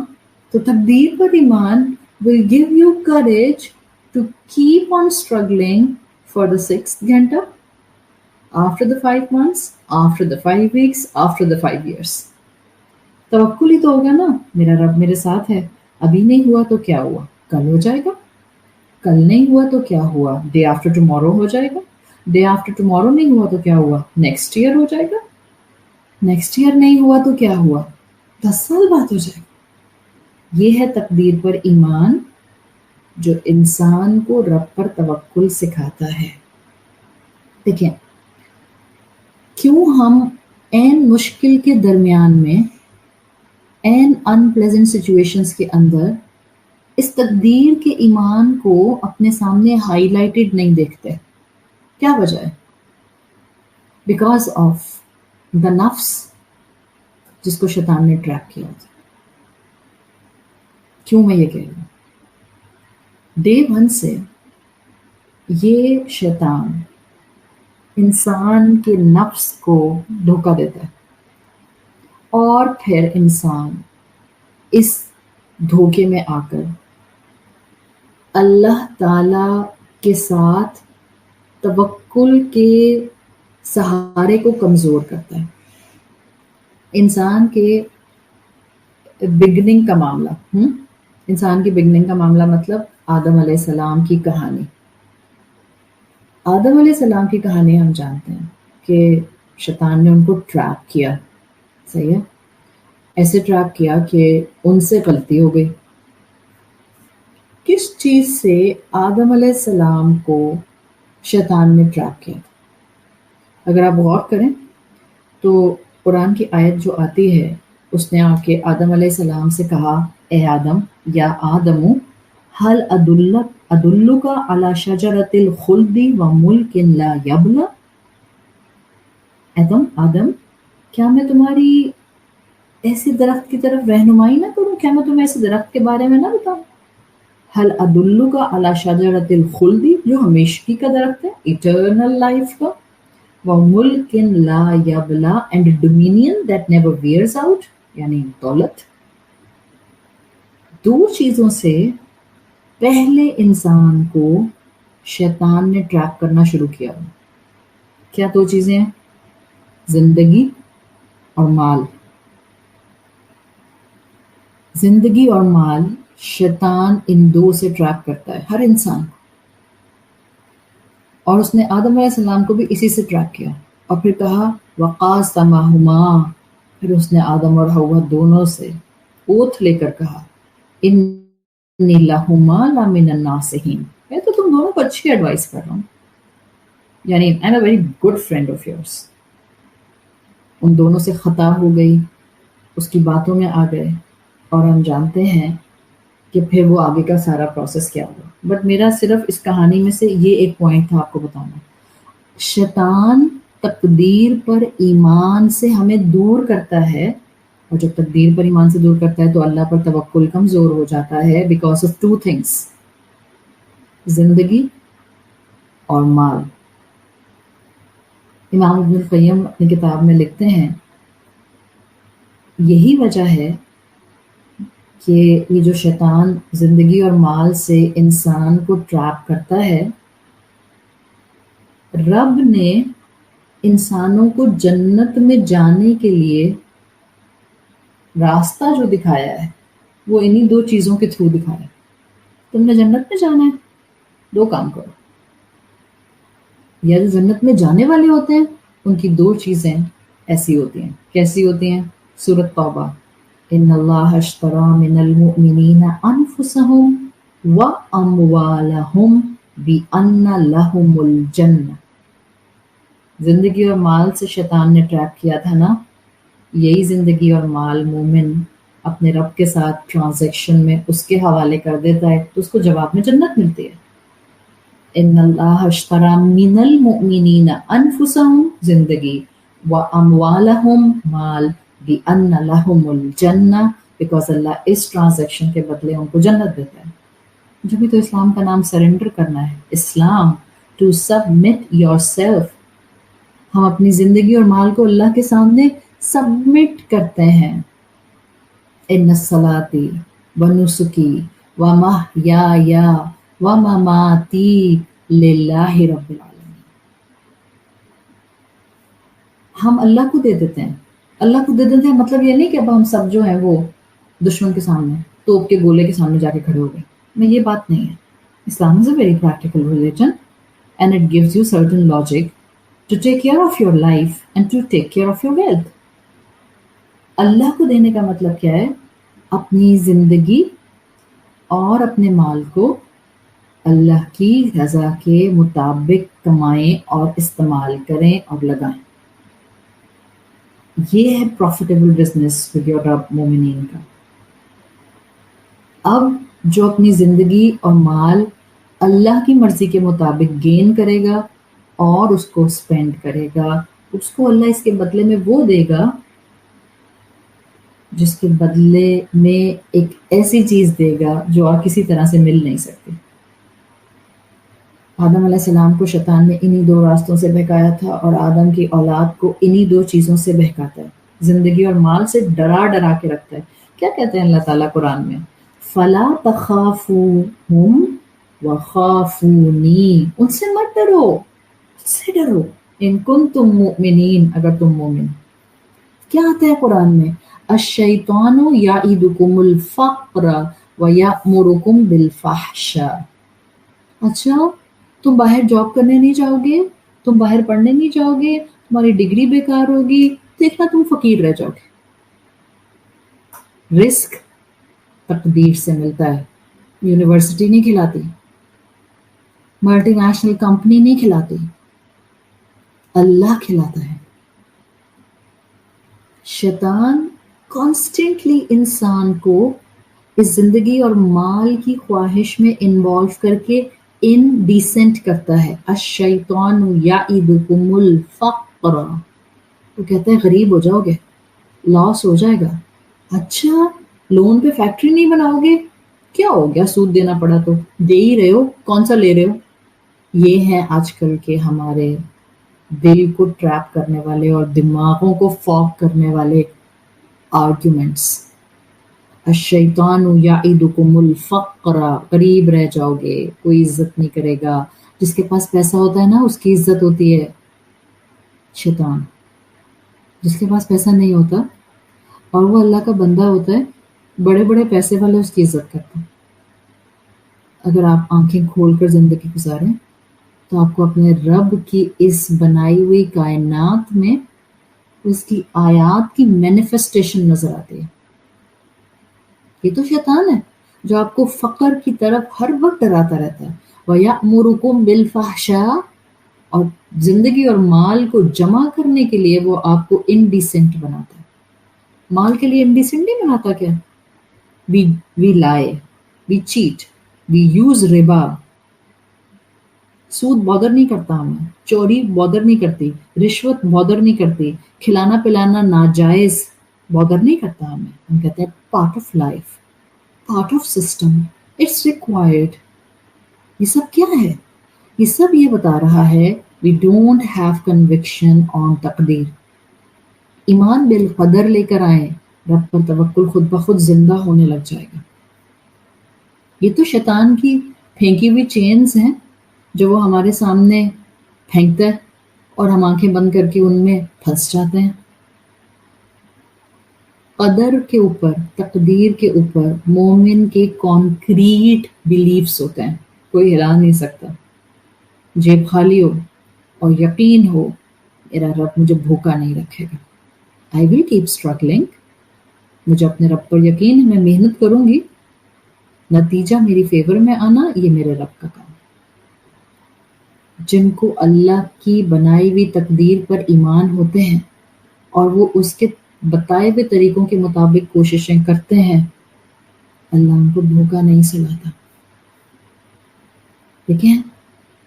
تو تقدیر پر ایمان will give you courage to keep on struggling for the 6th گھنٹہ، after the 5 months, after the 5 weeks, after the 5 years. توکل ہی تو ہوگا نا، میرا رب میرے ساتھ ہے، ابھی نہیں ہوا تو کیا ہوا، کل ہو جائے گا، کل نہیں ہوا تو کیا ہوا، ڈے آفٹر ٹمورو ہو جائے گا، ڈے آفٹر ٹمورو نہیں ہوا تو کیا ہوا، نیکسٹ ایئر ہو جائے گا، نیکسٹ ایئر نہیں ہوا تو کیا ہوا، 10 سال بعد ہو جائے گا. یہ ہے تقدیر پر ایمان جو انسان کو رب پر توکل سکھاتا ہے. دیکھیں، کیوں ہم عین مشکل کے درمیان میں، عین ان پلیزنٹ سچویشنز کے اندر اس تقدیر کے ایمان کو اپنے سامنے ہائی لائٹڈ نہیں دیکھتے؟ کیا وجہ ہے؟ بیکاز آف دا نفس جس کو شیطان نے ٹریپ کیا تھا. کیوں میں یہ کہہ رہی ہوں؟ ڈے 1 سے یہ شیطان انسان کے نفس کو دھوکہ دیتا ہے، اور پھر انسان اس دھوکے میں آ کر اللہ تعالی کے ساتھ توکل کے سہارے کو کمزور کرتا ہے. انسان کے بگننگ کا معاملہ، انسان کی بگننگ کا معاملہ مطلب آدم علیہ السلام کی کہانی. آدم علیہ السلام کی کہانی ہم جانتے ہیں کہ شیطان نے ان کو ٹریپ کیا، صحیح ہے، ایسے ٹریپ کیا کہ ان سے غلطی ہو گئی. کس چیز سے آدم علیہ السلام کو شیطان نے ٹریپ کیا تھا؟ اگر آپ غور کریں تو قرآن کی آیت جو آتی ہے، اس نے آ کے آدم علیہ السلام سے کہا، اے آدم، یا آدم هل ادلک علی شجرۃ الخلد وملک لا یبلی. آدم، کیا میں تمہاری ایسے درخت کی طرف رہنمائی نہ کروں؟ کیا میں تمہیں ایسے درخت کے بارے میں نہ بتاؤں؟ هل ادلک علی شجرۃ الخلد، جو ہمیشگی کا درخت ہے، ایٹرنل لائف کا، وملک لا یبلی، and dominion that never wears out, یعنی دولت. 2 چیزوں سے پہلے انسان کو شیطان نے ٹریپ کرنا شروع کیا. کیا 2 چیزیں ہیں؟ زندگی اور مال. زندگی اور مال، شیطان ان 2 سے ٹریپ کرتا ہے ہر انسان کو. اور اس نے آدم علیہ السلام کو بھی اسی سے ٹریپ کیا، اور پھر کہا وقاسمہما، پھر اس نے آدم اور حوا دونوں سے اوتھ لے کر کہا انی لہما لمن الناصحین، میں تو تم دونوں کو اچھی ایڈوائس کر رہا ہوں، یعنی I am a very good friend of yours. ان دونوں سے خطا ہو گئی، اس کی باتوں میں آ گئے، اور ہم جانتے ہیں کہ پھر وہ آگے کا سارا پروسیس کیا ہوا. بٹ میرا صرف اس کہانی میں سے یہ ایک پوائنٹ تھا آپ کو بتانا، شیطان تقدیر پر ایمان سے ہمیں دور کرتا ہے، اور جب تقدیر پر ایمان سے دور کرتا ہے تو اللہ پر توکل کمزور ہو جاتا ہے، بیکاز آف 2 تھنگس، زندگی اور مال. امام ابن القیم اپنی کتاب میں لکھتے ہیں یہی وجہ ہے کہ یہ جو شیطان زندگی اور مال سے انسان کو ٹریپ کرتا ہے، رب نے انسانوں کو جنت میں جانے کے لیے راستہ جو دکھایا ہے وہ انہی 2 چیزوں کے تھرو دکھایا ہے. تم نے جنت میں جانا ہے، 2 کام کرو، یا جو جنت میں جانے والے ہوتے ہیں ان کی دو چیزیں ایسی ہوتی ہیں. کیسی ہوتی ہیں؟ سورۃ توبہ، ان اللہ اشتری من المؤمنین انفسهم واموالہم بان لہم الجنہ. زندگی اور مال سے شیطان نے ٹریپ کیا تھا نا. یہی زندگی اور مال مومن اپنے رب کے ساتھ ٹرانزیکشن میں اس کے حوالے کر دیتا ہے تو اس کو جواب میں جنت ملتی ہے. ان اللہ اشتری من المؤمنین انفسهم زندگی واموالہم مال بان لہم الجنہ بیکاز اللہ اس ٹرانزیکشن کے بدلے ان کو جنت دیتا ہے. جو بھی تو اسلام کا نام سرنڈر کرنا ہے. اسلام ٹو سبمٹ یور سیلف. ہم اپنی زندگی اور مال کو اللہ کے سامنے سبمٹ کرتے ہیں. ان صلاتی و نسکی و محیای و مماتی للہ رب العالمین. ہم اللہ کو دے دیتے ہیں. اللہ کو دے دیتے ہیں مطلب یہ نہیں کہ اب ہم سب جو ہیں وہ دشمن کے سامنے توپ کے گولے کے سامنے جا کے کھڑے ہو گئے. میں یہ بات نہیں ہے. Islam is a very practical religion and it gives you certain logic to take care of your life and to take care of your wealth. اللہ کو دینے کا مطلب کیا ہے؟ اپنی زندگی اور اپنے مال کو اللہ کی رضا کے مطابق کمائیں اور استعمال کریں اور لگائیں. یہ ہے پروفیٹیبل بزنس ود یور رب مومنین کا. اب جو اپنی زندگی اور مال اللہ کی مرضی کے مطابق گین کرے گا اور اس کو اسپینڈ کرے گا، اس کو اللہ اس کے بدلے میں وہ دے گا جس کے بدلے میں ایک ایسی چیز دے گا جو اور کسی طرح سے مل نہیں سکتی. آدم علیہ السلام کو شیطان نے انہی دو راستوں سے بہکایا تھا اور آدم کی اولاد کو انہی دو چیزوں سے بہکاتا ہے. زندگی اور مال سے ڈرا ڈرا کے رکھتا ہے. کیا کہتے ہیں اللہ تعالیٰ قرآن میں؟ فَلَا تَخَافُوهُمْ وَخَافُونِي. ان سے مت ڈرو، سے ڈرو. ان کنتم مؤمنین، اگر تم مومن. کیا آتا ہے قرآن میں؟ الشیطان یعدکم الفقر ویأمرکم بالفحشاء. اچھا تم باہر جاب کرنے نہیں جاؤ گے، تم باہر پڑھنے نہیں جاؤ گے، تمہاری ڈگری بیکار ہوگی، دیکھنا تم فقیر رہ جاؤ گے. رزق تقدیر سے ملتا ہے. یونیورسٹی نہیں کھلاتی، ملٹی نیشنل کمپنی نہیں کھلاتی، اللہ کھلاتا ہے. شیطان کانسٹنٹلی انسان کو اس زندگی اور مال کی خواہش میں انوالو کر کے ان ڈیسنٹ کرتا ہے. الشیطان یعدکم الفقر. وہ کہتا ہے غریب ہو جاؤ گے، لاس ہو جائے گا. اچھا لون پہ فیکٹری نہیں بناؤ گے، کیا ہو گیا، سود دینا پڑا تو دے ہی رہے ہو، کون سا لے رہے ہو. یہ ہیں آج کل کے ہمارے دل کو ٹریپ کرنے والے اور دماغوں کو فاگ کرنے والے آرگیومنٹس. الشیطان یعدکم الفقر. قریب رہ جاؤ گے، کوئی عزت نہیں کرے گا. جس کے پاس پیسہ ہوتا ہے نا اس کی عزت ہوتی ہے. شیطان جس کے پاس پیسہ نہیں ہوتا اور وہ اللہ کا بندہ ہوتا ہے، بڑے بڑے پیسے والے اس کی عزت کرتے ہیں. اگر آپ آنکھیں کھول کر زندگی گزاریں تو آپ کو اپنے رب کی اس بنائی ہوئی کائنات میں اس کی آیات کی مینیفیسٹیشن نظر آتی ہے. یہ تو شیطان ہے جو آپ کو فقر کی طرف ہر وقت ڈراتا رہتا ہے. وَيَأْمُرُكُمْ بِالْفَحْشَاءِ. اور زندگی اور مال کو جمع کرنے کے لیے وہ آپ کو انڈیسنٹ بناتا ہے. مال کے لیے انڈیسنٹ نہیں بناتا کیا؟ we lie, we cheat, we use ربا. سود بادر نہیں کرتا ہمیں، چوری بادر نہیں کرتی، رشوت بادر نہیں کرتی، کھلانا پلانا ناجائز بادر نہیں کرتا ہمیں. ہم کہتے ہیں part of life, part of system, it's required. یہ سب کیا ہے؟ یہ سب یہ بتا رہا ہے وی ڈونٹ ہیو کنوکشن آن تقدیر. ایمان بالقدر لے کر آئیں، رب پر توکل خود بخود زندہ ہونے لگ جائے گا. یہ تو شیطان کی پھینکی ہوئی چینز ہیں جو وہ ہمارے سامنے پھینکتا ہے اور ہم آنکھیں بند کر کے ان میں پھنس جاتے ہیں. قدر کے اوپر، تقدیر کے اوپر مومن کے کانکریٹ بیلیفز ہوتے ہیں، کوئی ہلا نہیں سکتا. جیب خالی ہو اور یقین ہو میرا رب مجھے بھوکا نہیں رکھے گا. آئی ول کیپ اسٹرگلنگ. مجھے اپنے رب پر یقین ہے، میں محنت کروں گی، نتیجہ میری فیور میں آنا یہ میرے رب کا کام. جن کو اللہ کی بنائی ہوئی تقدیر پر ایمان ہوتے ہیں اور وہ اس کے بتائے ہوئے طریقوں کے مطابق کوششیں کرتے ہیں، اللہ ان کو بھوکا نہیں سلاتا. دیکھیں،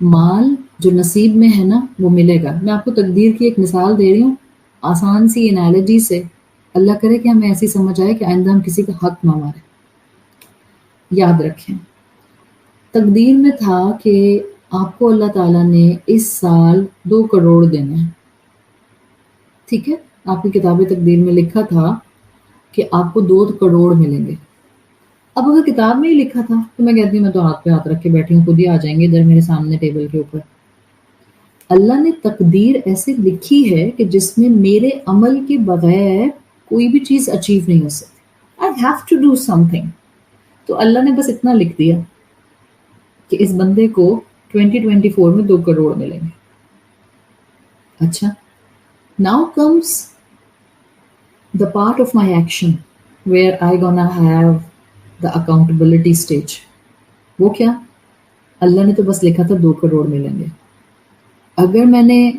مال جو نصیب میں ہے نا وہ ملے گا. میں آپ کو تقدیر کی ایک مثال دے رہی ہوں آسان سی انالوجی سے. اللہ کرے کہ ہمیں ایسی سمجھ آئے کہ آئندہ ہم کسی کا حق نہ مارے. یاد رکھیں، تقدیر میں تھا کہ آپ کو اللہ تعالیٰ نے اس سال 2 کروڑ دینے ہیں. ٹھیک ہے، آپ کی کتاب تقدیر میں لکھا تھا کہ آپ کو 2 کروڑ ملیں گے. اب اگر کتاب میں ہی لکھا تھا تو میں کہتی ہوں میں تو ہاتھ پہ ہاتھ رکھ کے بیٹھی ہوں، خود ہی آ جائیں گے ادھر میرے سامنے ٹیبل کے اوپر. اللہ نے تقدیر ایسے لکھی ہے کہ جس میں میرے عمل کے بغیر کوئی بھی چیز اچیو نہیں ہو سکتی. I have to do something. تو اللہ نے بس اتنا لکھ دیا کہ اس بندے کو 2024 میں 2 کروڑ ملیں گے. اچھا، now comes the part of my action where I gonna have the accountability stage. وہ کیا؟ اللہ نے تو بس لکھا تھا 2 کروڑ ملیں گے. اگر میں نے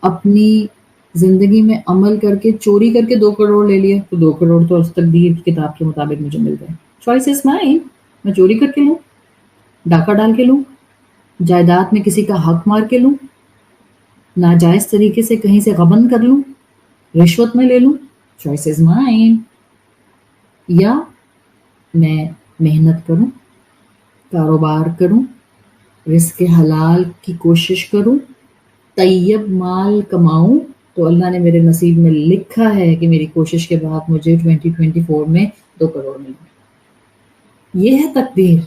اپنی زندگی میں عمل کر کے چوری کر کے 2 کروڑ لے لیے تو 2 کروڑ تو اس تقدیر کی کتاب کے مطابق مجھے مل گئے. Choice is mine. میں چوری کر کے لوں، ڈاکہ ڈال کے لوں، جائیداد میں کسی کا حق مار کے لوں، ناجائز طریقے سے کہیں سے غبن کر لوں، رشوت میں لے لوں، چوائس از مائن. یا میں محنت کروں، کاروبار کروں، رزق حلال کی کوشش کروں، طیب مال کماؤں، تو اللہ نے میرے نصیب میں لکھا ہے کہ میری کوشش کے بعد مجھے 2024 میں 2 کروڑ ملیں گے. یہ ہے تقدیر.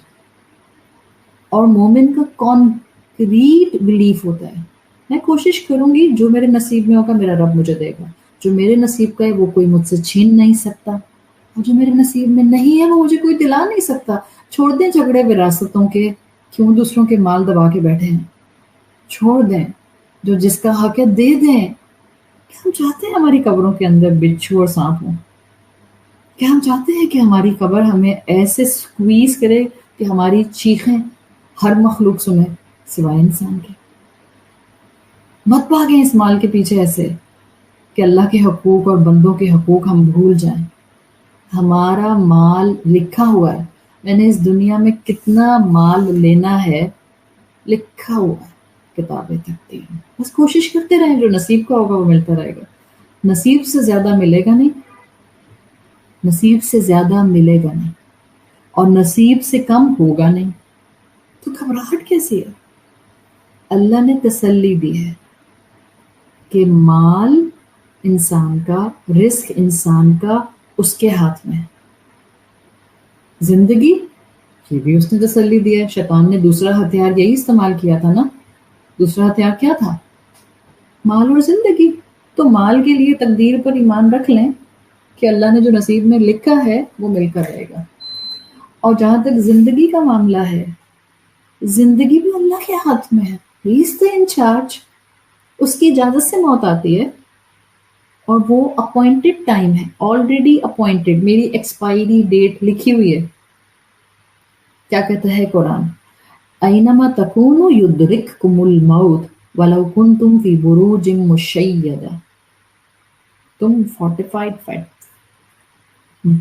اور مومن کا کانکریٹ بلیف ہوتا ہے میں کوشش کروں گی، جو میرے نصیب میں ہوگا میرا رب مجھے دے گا. جو میرے نصیب کا ہے وہ کوئی مجھ سے چھین نہیں سکتا، اور جو میرے نصیب میں نہیں ہے وہ مجھے کوئی دلا نہیں سکتا. چھوڑ دیں جھگڑے وراثتوں کے، کیوں دوسروں کے مال دبا کے بیٹھے ہیں. چھوڑ دیں، جو جس کا حق ہے دے دیں. کیا ہم چاہتے ہیں ہماری قبروں کے اندر بچھو اور سانپ ہوں؟ کیا ہم چاہتے ہیں کہ ہماری قبر ہمیں ایسے سکویز کرے کہ ہماری چیخیں ہر مخلوق سنے سوائے انسان کے؟ مت بھاگیں اس مال کے پیچھے ایسے کہ اللہ کے حقوق اور بندوں کے حقوق ہم بھول جائیں. ہمارا مال لکھا ہوا ہے. میں نے اس دنیا میں کتنا مال لینا ہے لکھا ہوا ہے کتابیں تقدیر میں. بس کوشش کرتے رہیں، جو نصیب کا ہوگا وہ ملتا رہے گا. نصیب سے زیادہ ملے گا نہیں، نصیب سے زیادہ ملے گا نہیں، اور نصیب سے کم ہوگا نہیں. تو گھبراہٹ کیسی ہے؟ اللہ نے تسلی دی ہے کہ مال انسان کا، رزق انسان کا اس کے ہاتھ میں ہے. زندگی، یہ بھی اس نے تسلی دیا ہے. شیطان نے دوسرا ہتھیار یہی استعمال کیا تھا نا. دوسرا ہتھیار کیا تھا؟ مال اور زندگی. تو مال کے لیے تقدیر پر ایمان رکھ لیں کہ اللہ نے جو نصیب میں لکھا ہے وہ مل کر رہے گا. اور جہاں تک زندگی کا معاملہ ہے، زندگی بھی اللہ کے ہاتھ میں ہے. ہی از دی انچارج. اس کی اجازت سے موت آتی ہے، اور وہ اپوائنٹڈ ٹائم ہے، آلریڈی اپوائنٹڈ. میری ایکسپائری ڈیٹ لکھی ہوئی ہے. کیا کہتا ہے قرآن؟ اینما تکونوا یدرککم الموت ولو کنتم فی بروج مشیدہ. تم فورٹیفائڈ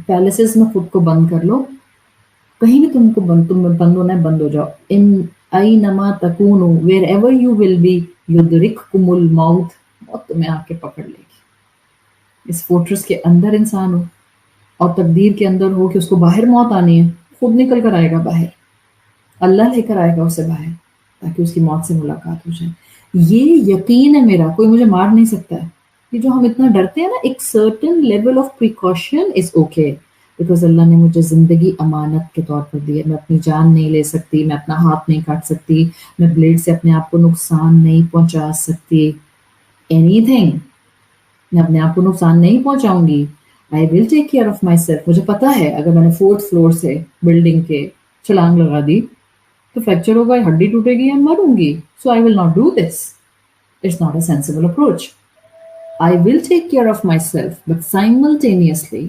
پیلسز میں خود کو بند کر لو، کہیں بھی تم بند ہونا ہے بند ہو جاؤ. اینما تکونوا، wherever you will be, یدرککم الموت، موت تمہیں آ کے پکڑ لے گی. اس فورٹریس کے اندر انسان ہو اور تقدیر کے اندر ہو کہ اس کو باہر موت آنی ہے، خود نکل کر آئے گا باہر. اللہ لے کر آئے گا اسے باہر تاکہ اس کی موت سے ملاقات ہو جائے. یہ یقین ہے میرا، کوئی مجھے مار نہیں سکتا ہے. یہ جو ہم اتنا ڈرتے ہیں نا، ایک certain level of precaution is okay, because اللہ نے مجھے زندگی امانت کے طور پر دی ہے. میں اپنی جان نہیں لے سکتی، میں اپنا ہاتھ نہیں کاٹ سکتی، میں بلیڈ سے اپنے آپ کو نقصان نہیں پہنچا سکتی. اینی تھنگ، میں اپنے آپ کو نقصان نہیں پہنچاؤں گی. I will take care of myself. مجھے پتا ہے اگر میں نے 4th فلور سے بلڈنگ کے چھلانگ لگا دی تو فریکچر ہوگا، ہڈی ٹوٹے گی یا مروں گی. So I will not do this. It's not a sensible approach. I will take care of myself, but simultaneously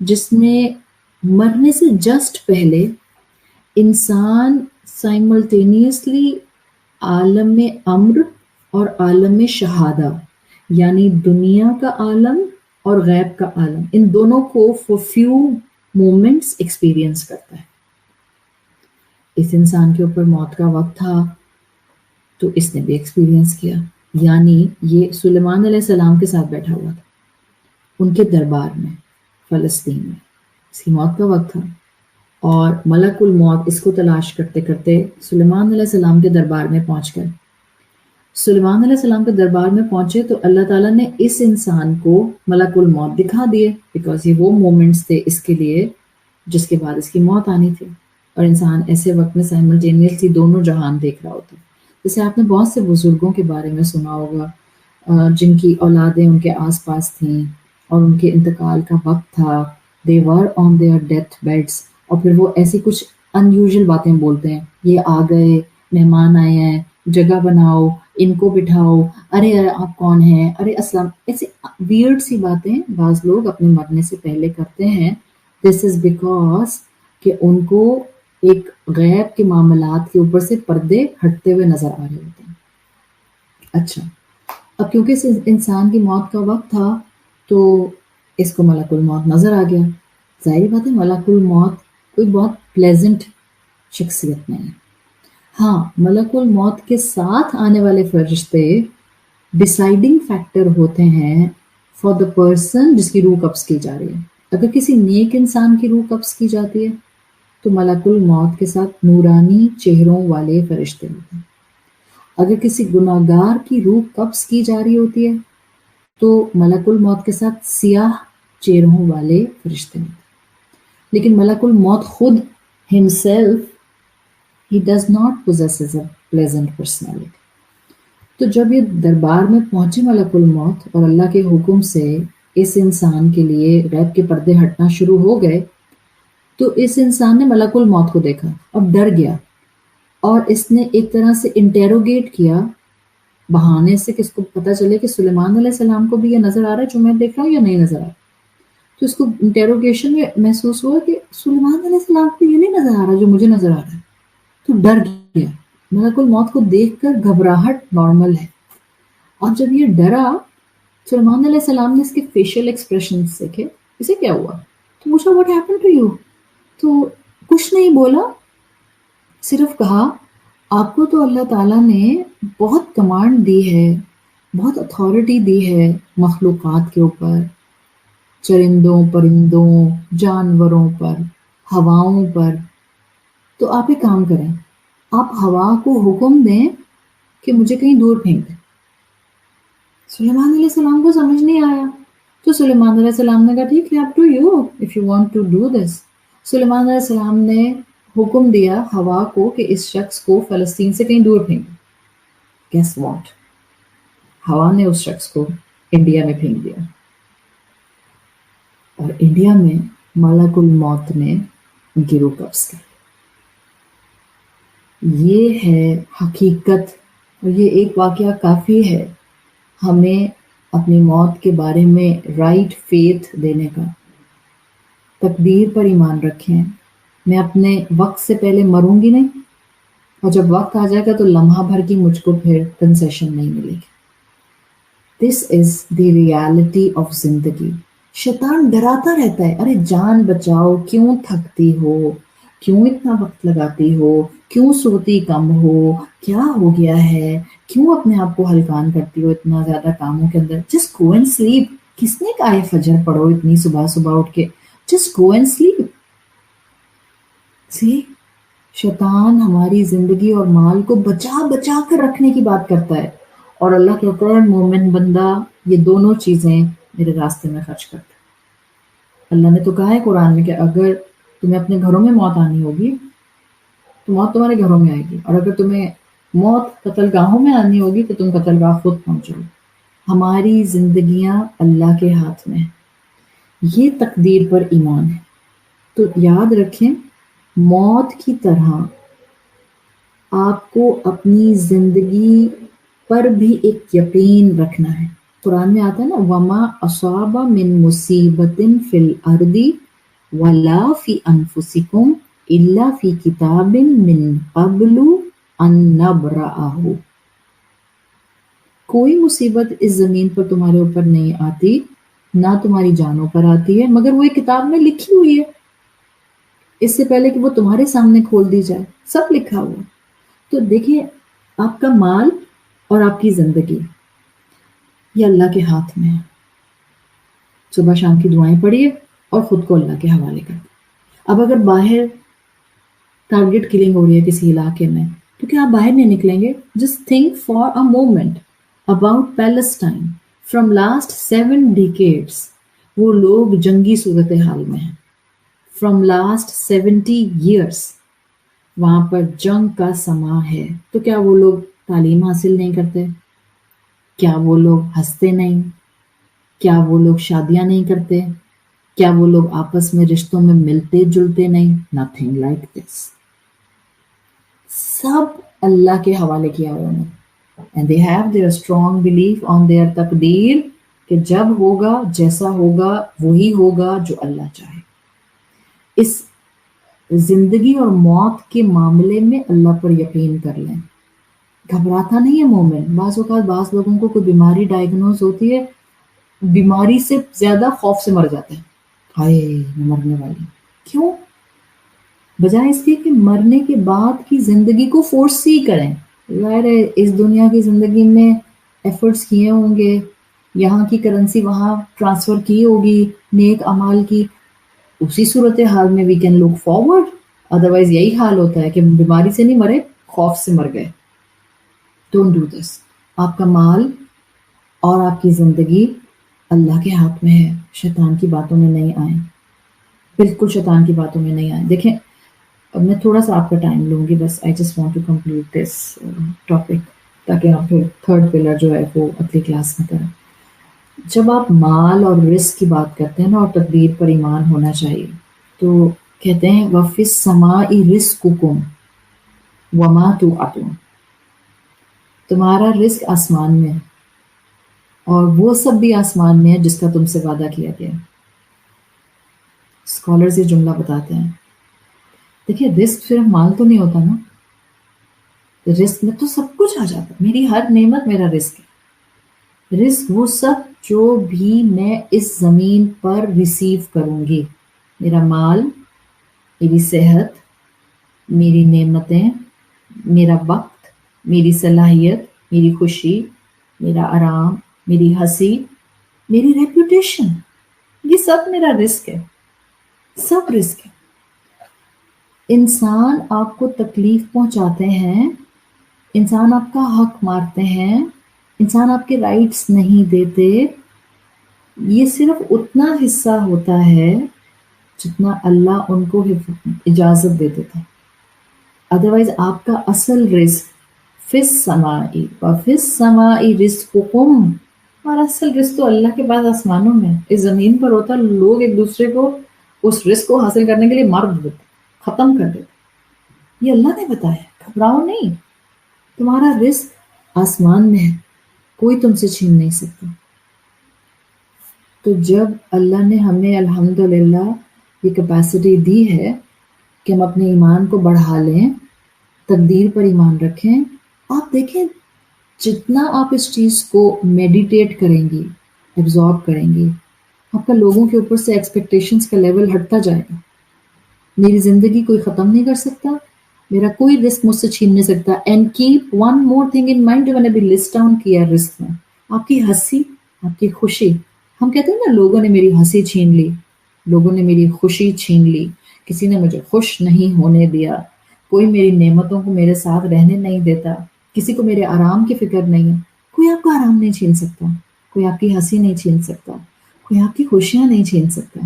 جس میں مرنے سے جسٹ پہلے انسان سائملٹینیسلی عالم امر اور عالم شہادہ، یعنی دنیا کا عالم اور غیب کا عالم، ان دونوں کو فور فیو مومنٹس ایکسپیرئنس کرتا ہے۔ اس انسان کے اوپر موت کا وقت تھا تو اس نے بھی ایکسپیرئنس کیا، یعنی یہ سلیمان علیہ السلام کے ساتھ بیٹھا ہوا تھا ان کے دربار میں فلسطین میں، اس کی موت کا وقت تھا، اور ملک الموت اس کو تلاش کرتے کرتے سلیمان علیہ السلام کے دربار میں پہنچ گئے۔ سلیمان علیہ السلام کے دربار میں پہنچے تو اللہ تعالیٰ نے اس انسان کو ملک الموت دکھا دیے، بیکاز یہ وہ مومنٹس تھے اس کے لیے جس کے بعد اس کی موت آنی تھی، اور انسان ایسے وقت میں سائملٹینیسلی دونوں جہان دیکھ رہا ہوتا ہے۔ جیسے آپ نے بہت سے بزرگوں کے بارے میں سنا ہوگا جن کی اولادیں ان کے آس پاس تھیں اور ان کے انتقال کا وقت تھا، they were on their death beds، اور پھر وہ ایسی کچھ ان یوزول باتیں بولتے ہیں، یہ آ گئے، مہمان آئے ہیں، جگہ بناؤ، ان کو بٹھاؤ، ارے آپ کون ہیں، ارے السلام، ایسی ویئرڈ سی باتیں بعض لوگ اپنے مرنے سے پہلے کرتے ہیں۔ دس از بیکاز کہ ان کو ایک غیب کے معاملات کے اوپر سے پردے ہٹتے ہوئے نظر آ رہے ہوتے ہیں۔ اچھا، اب کیونکہ اس انسان کی موت کا وقت تھا تو اس کو ملک الموت نظر آ گیا۔ ظاہری بات ہے ملک الموت کوئی بہت پلیزنٹ شخصیت نہیں ہے۔ ہاں، ملک الموت کے ساتھ آنے والے فرشتے ڈیسائیڈنگ فیکٹر ہوتے ہیں فار دا پرسن جس کی روح قبض کی جا رہی ہے۔ اگر کسی نیک انسان کی روح قبض کی جاتی ہے تو ملک الموت کے ساتھ نورانی چہروں والے فرشتے ہوتے ہیں۔ اگر کسی گناہگار کی روح قبض کی جا رہی ہوتی ہے تو ملک الموت کے ساتھ سیاہ چہروں والے فرشتے ہوتے ہیں۔ لیکن ملک الموت خود himself he does not possess a pleasant personality۔ تو جب یہ دربار میں پہنچے ملک الموت اور اللہ کے حکم سے اس انسان کے لیے غیب کے پردے ہٹنا شروع ہو گئے تو اس انسان نے ملک الموت کو دیکھا، اب ڈر گیا، اور اس نے ایک طرح سے انٹیروگیٹ کیا بہانے سے کہ اس کو پتہ چلے کہ سلیمان علیہ السلام کو بھی یہ نظر آ رہا ہے جو میں دیکھ رہا ہوں یا نہیں نظر آ رہا۔ تو اس کو انٹیروگیشن میں محسوس ہوا کہ سلیمان علیہ السلام کو یہ نہیں نظر آ رہا جو مجھے نظر آ رہا ہے، تو ڈر گیا۔ ملک الموت کو دیکھ کر گھبراہٹ نارمل ہے، اور جب یہ ڈرا سلیمان علیہ السلام نے اس کے فیشیل ایکسپریشن دیکھے، اسے کیا ہوا تو پوچھا واٹ ہیپن ٹو یو، تو کچھ نہیں بولا، صرف کہا آپ کو تو اللہ تعالیٰ نے بہت کمانڈ دی ہے، بہت اتھارٹی دی ہے مخلوقات کے اوپر، چرندوں پرندوں جانوروں پر ہواؤں پر، تو آپ ایک کام کریں، آپ ہوا کو حکم دیں کہ مجھے کہیں دور پھینک دیں۔ سلیمان علیہ السلام کو سمجھ نہیں آیا تو سلیمان علیہ السلام نے کہا ٹھیک ہے up to you if you want to do this. Sulaiman علیہ السلام نے حکم دیا ہوا کو کہ اس شخص کو فلسطین سے کہیں دور پھینک دو۔ گیس واٹ، ہوا نے اس شخص کو انڈیا میں پھینک دیا، اور انڈیا میں ملک الموت نے ان کی روح قبض کی۔ یہ ہے حقیقت، اور یہ ایک واقعہ کافی ہے ہمیں اپنی موت کے بارے میں رائٹ فیتھ دینے کا۔ تقدیر پر ایمان رکھیں، میں اپنے وقت سے پہلے مروں گی نہیں، اور جب وقت آ جائے گا تو لمحہ بھر کی مجھ کو پھر کنسیشن نہیں ملے گی۔ دس از دی ریالٹی آف زندگی۔ شیطان ڈراتا رہتا ہے، ارے جان بچاؤ، کیوں تھکتی ہو، کیوں اتنا وقت لگاتی ہو، کیوں سوتی کم ہو، کیا ہو گیا ہے، کیوں اپنے آپ کو ہلکان کرتی ہو اتنا زیادہ کاموں کے اندر، جسٹ گو اینڈ سلیپ۔ کس نے کہا ہے فجر پڑھو اتنی صبح صبح اٹھ کے، جسٹ گو اینڈ سلیپ۔ سی، شیطان ہماری زندگی اور مال کو بچا بچا کر رکھنے کی بات کرتا ہے، اور اللہ کہتا ہے مومن بندہ یہ دونوں چیزیں میرے راستے میں خرچ کرتا ہے۔ اللہ نے تو کہا ہے قرآن میں کہ اگر تمہیں اپنے گھروں میں موت آنی ہوگی تو موت تمہارے گھروں میں آئے گی، اور اگر تمہیں موت قتل گاہوں میں آنی ہوگی تو تم قتل گاہ خود پہنچو گے۔ ہماری زندگیاں اللہ کے ہاتھ میں ہیں، یہ تقدیر پر ایمان ہے۔ تو یاد رکھیں موت کی طرح آپ کو اپنی زندگی پر بھی ایک یقین رکھنا ہے۔ قرآن میں آتا ہے نا وَمَا أَصَابَ مِن مُصِيبَةٍ فِي الْأَرْضِ ولا فی انفسکم الا فی کتاب من قبل ان نبرأہ. کوئی مصیبت اس زمین پر تمہارے اوپر نہیں آتی، نہ تمہاری جانوں پر آتی ہے، مگر وہ ایک کتاب میں لکھی ہوئی ہے اس سے پہلے کہ وہ تمہارے سامنے کھول دی جائے، سب لکھا ہوا ہے. تو دیکھیں، آپ کا مال اور آپ کی زندگی یہ اللہ کے ہاتھ میں ہے. صبح شام کی دعائیں پڑھیے اور خود کو اللہ کے حوالے کر دیں. اب اگر باہر ٹارگٹ کلنگ ہو رہی ہے کسی علاقے میں تو کیا آپ باہر نہیں نکلیں گے؟ Just think for a moment about Palestine. From last 7 decades وہ لوگ جنگی صورتحال میں ہیں. فرام لاسٹ 70 years وہاں پر جنگ کا سماں ہے. تو کیا وہ لوگ تعلیم حاصل نہیں کرتے؟ کیا وہ لوگ ہنستے نہیں؟ کیا وہ لوگ شادیاں نہیں کرتے؟ کیا وہ لوگ آپس میں رشتوں میں ملتے جلتے نہیں؟ Nothing like this. سب اللہ کے حوالے کیا انہوں نے. And they have their strong belief on their تقدیر کہ جب ہوگا جیسا ہوگا وہی ہوگا جو اللہ چاہے. اس زندگی اور موت کے معاملے میں اللہ پر یقین کر لیں. گھبراتا نہیں ہے مومن. بعض اوقات بعض لوگوں کو کوئی بیماری ڈائگنوز ہوتی ہے، بیماری سے زیادہ خوف سے مر جاتے ہیں. ہائے میں مرنے والی. کیوں؟ بجائے اس کے کہ مرنے کے بعد کی زندگی کو فورس ہی کریں. ظاہر ہے اس دنیا کی زندگی میں ایفرٹس کیے ہوں گے، یہاں کی کرنسی وہاں ٹرانسفر کی ہوگی نیک اعمال کی، اسی صورتحال میں we can look forward. Otherwise یہی حال ہوتا ہے کہ بیماری سے نہیں مرے، خوف سے مر گئے. Don't do this. آپ کا مال اور آپ کی زندگی اللہ کے ہاتھ میں ہے. شیطان کی باتوں میں نہیں آئیں، بالکل شیطان کی باتوں میں نہیں آئیں. دیکھیں اب میں تھوڑا سا آپ کا ٹائم لوں گی، بس I just want to complete this topic تاکہ آپ پھر تھرڈ پلر جو ہے وہ اگلی کلاس میں کریں. جب آپ مال اور رزق کی بات کرتے ہیں نا اور تقدیر پر ایمان ہونا چاہیے، تو کہتے ہیں وَفِي السَّمَاءِ رِزْقُكُمْ وَمَا تُوعَدُونَ. تمہارا رزق آسمان میں ہے اور وہ سب بھی آسمان میں ہے جس کا تم سے وعدہ کیا گیا. اسکالرز یہ جملہ بتاتے ہیں. دیکھیے رزق صرف مال تو نہیں ہوتا نا، رزق میں تو سب کچھ آ جاتا ہے. میری ہر نعمت میرا رزق ہے. رزق وہ سب جو بھی میں اس زمین پر ریسیو کروں گی، میرا مال، میری صحت، میری نعمتیں، میرا وقت، میری صلاحیت، میری خوشی، میرا آرام، میری ہنسی، میری ریپوٹیشن، یہ سب میرا رزق ہے. سب رزق ہے. انسان آپ کو تکلیف پہنچاتے ہیں، انسان آپ کا حق مارتے ہیں، انسان آپ کے رائٹس نہیں دیتے، یہ صرف اتنا حصہ ہوتا ہے جتنا اللہ ان کو اجازت دے دیتا ہے. ادروائز آپ کا اصل رزق فی السماء وفی السماء رزقکم، ہمارا اصل رزق تو اللہ کے پاس آسمانوں میں، اس زمین پر ہوتا. لوگ ایک دوسرے کو اس رزق کو حاصل کرنے کے لیے مار دیتے، ختم کر دیتے. یہ اللہ نے بتایا. گھبراؤ نہیں، تمہارا رزق آسمان میں ہے، کوئی تم سے چھین نہیں سکتا. تو جب اللہ نے ہمیں الحمدللہ یہ کیپیسٹی دی ہے کہ ہم اپنے ایمان کو بڑھا لیں، تقدیر پر ایمان رکھیں، آپ دیکھیں جتنا آپ اس چیز کو میڈیٹیٹ کریں گی، ایبزارب کریں گی، آپ کا لوگوں کے اوپر سے ایکسپیکٹیشنز کا لیول ہٹتا جائے گا. میری زندگی کوئی ختم نہیں کر سکتا، میرا کوئی رزق مجھ سے چھین نہیں سکتا. And keep one more thing in mind جو میں نے ابھی لسٹ ڈاؤن کیا رزق میں، آپ کی ہنسی، آپ کی خوشی. ہم کہتے ہیں نا لوگوں نے میری ہنسی چھین لی، لوگوں نے میری خوشی چھین لی، کسی نے مجھے خوش نہیں ہونے دیا، کوئی میری نعمتوں کو میرے ساتھ رہنے نہیں دیتا، کسی کو میرے آرام کی فکر نہیں ہے. کوئی آپ کا آرام نہیں چھین سکتا، کوئی آپ کی ہنسی نہیں چھین سکتا، کوئی آپ کی خوشیاں نہیں چھین سکتا.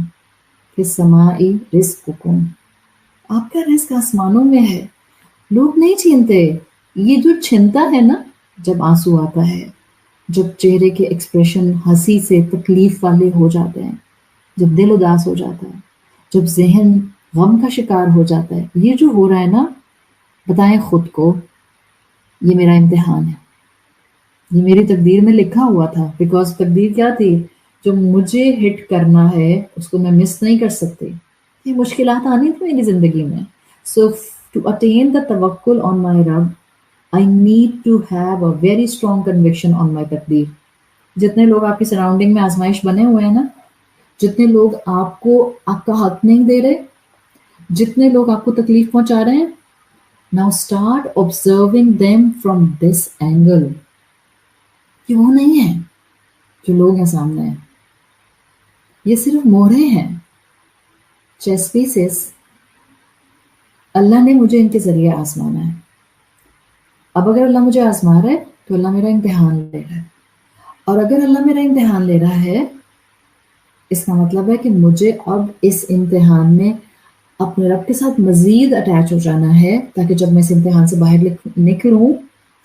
فی السماء رزقکم، آپ کا رزق آسمانوں میں ہے، لوگ نہیں چھینتے. یہ جو چھنتا ہے نا، جب آنسو آتا ہے، جب چہرے کے ایکسپریشن ہنسی سے تکلیف والے ہو جاتے ہیں، جب دل اداس ہو جاتا ہے، جب ذہن غم کا شکار ہو جاتا ہے، یہ جو ہو رہا ہے نا، بتائیں خود کو یہ میرا امتحان ہے، یہ میری تقدیر میں لکھا ہوا تھا. بیکاز تقدیر کیا تھی؟ جو مجھے ہٹ کرنا ہے اس کو میں مس نہیں کر سکتی. یہ مشکلات آنی تھی میری زندگی میں. سو ٹو اٹین دا توکل آن مائی رب I need to have a very strong conviction on my تقدیر. جتنے لوگ آپ کی سراؤنڈنگ میں آزمائش بنے ہوئے ہیں نا، جتنے لوگ آپ کو آپ کا حق نہیں دے رہے، جتنے لوگ آپ کو تکلیف پہنچا رہے ہیں، now start observing them from this angle کہ وہ نہیں ہیں جو لوگ ہیں سامنے ہیں، یہ صرف مہرے ہیں، چیس پیسز. اللہ نے مجھے ان کے ذریعے آزمانا ہے. اب اگر اللہ مجھے آزما رہا ہے تو اللہ میرا امتحان لے رہا ہے، اور اگر اللہ میرا امتحان لے رہا ہے اس کا مطلب ہے کہ مجھے اب اس امتحان میں اپنے رب کے ساتھ مزید اٹیچ ہو جانا ہے، تاکہ جب میں اس امتحان سے باہر نکلوں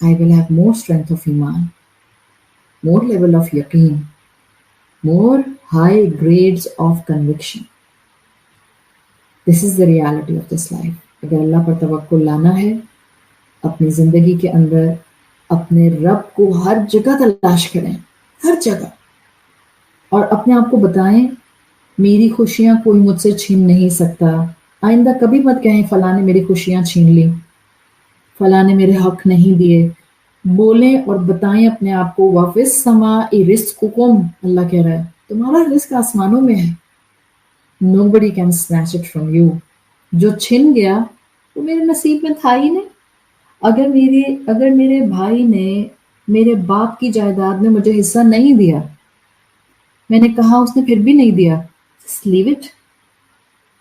I will have more strength of ایمان، more level of یقین، more high grades of conviction. This is the reality of this life. اگر اللہ پر توکل لانا ہے اپنی زندگی کے اندر، اپنے رب کو ہر جگہ تلاش کریں، ہر جگہ، اور اپنے آپ کو بتائیں میری خوشیاں کوئی مجھ سے چھین نہیں سکتا. آئندہ کبھی مت کہیں فلاں نے میری خوشیاں چھین لی، فلاں نے میرے حق نہیں دیے. بولیں اور بتائیں اپنے آپ کو وَفِي السَّمَاءِ رِزْقُكُمْ، اللہ کہہ رہا ہے تمہارا رزق آسمانوں میں ہے. Nobody can snatch it from you. جو چھن گیا وہ میرے نصیب میں تھا ہی نہیں. اگر میرے بھائی نے میرے باپ کی جائیداد میں مجھے حصہ نہیں دیا، میں نے کہا اس نے پھر بھی نہیں دیا، just leave it.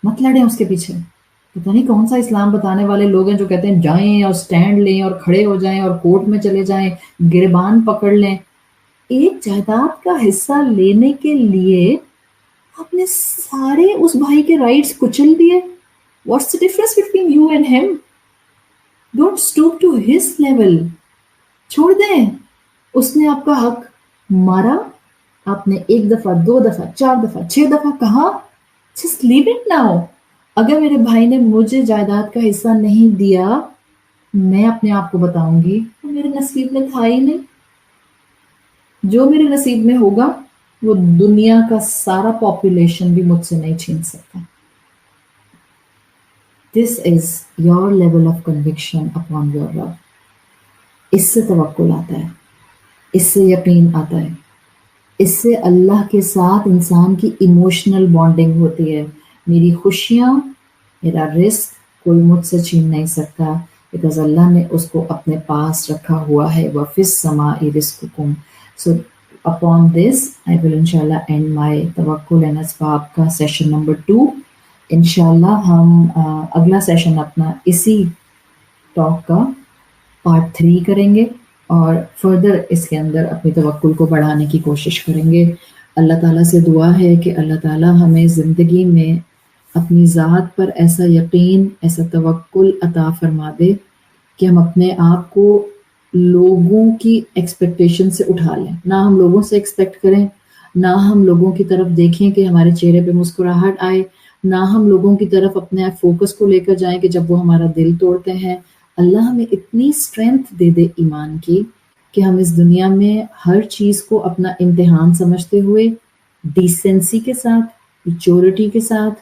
مت لڑیں اس کے پیچھے. پتہ نہیں کون سا اسلام بتانے والے لوگ ہیں جو کہتے ہیں جائیں اور سٹینڈ لیں اور کھڑے ہو جائیں اور کورٹ میں چلے جائیں، گربان پکڑ لیں. ایک جائیداد کا حصہ لینے کے لیے آپ نے سارے اس بھائی کے رائٹس کچل دیے. What's the difference between you and him? Don't stoop to his level. چھوڑ دیں. اس نے آپ کا حق مارا، آپ نے 1 دفعہ 2 دفعہ 4 دفعہ 6 دفعہ کہا، just leave it now. اگر میرے بھائی نے مجھے جائیداد کا حصہ نہیں دیا، میں اپنے آپ کو بتاؤں گی وہ میرے نصیب میں تھا ہی نہیں. جو میرے نصیب میں ہوگا وہ دنیا کا سارا پاپولیشن بھی مجھ سے نہیں چھین سکتا. This is your level of conviction upon your Lord. اس سے توکل آتا ہے، اس سے یقین آتا ہے، اس سے اللہ کے ساتھ انسان کی ایموشنل بانڈنگ ہوتی ہے. میری خوشیاں، میرا رزق کوئی مجھ سے چھین نہیں سکتا، بیکاز اللہ نے اس کو اپنے پاس رکھا ہوا ہے. وَفِي السَّمَاءِ رِزْقُكُمْ. So upon this I will inshallah end my توکل and اسباب کا سیشن نمبر 2. انشاءاللہ ہم اگلا سیشن اپنا اسی ٹاک کا پارٹ 3 کریں گے اور فردر اس کے اندر اپنی توکل کو بڑھانے کی کوشش کریں گے. اللہ تعالیٰ سے دعا ہے کہ اللہ تعالیٰ ہمیں زندگی میں اپنی ذات پر ایسا یقین، ایسا توکل عطا فرما دے کہ ہم اپنے آپ کو لوگوں کی ایکسپیکٹیشن سے اٹھا لیں. نہ ہم لوگوں سے ایکسپیکٹ کریں، نہ ہم لوگوں کی طرف دیکھیں کہ ہمارے چہرے پہ مسکراہٹ آئے، نہ ہم لوگوں کی طرف اپنے فوکس کو لے کر جائیں کہ جب وہ ہمارا دل توڑتے ہیں. اللہ ہمیں اتنی اسٹرینتھ دے دے ایمان کی کہ ہم اس دنیا میں ہر چیز کو اپنا امتحان سمجھتے ہوئے ڈیسنسی کے ساتھ، میچورٹی کے ساتھ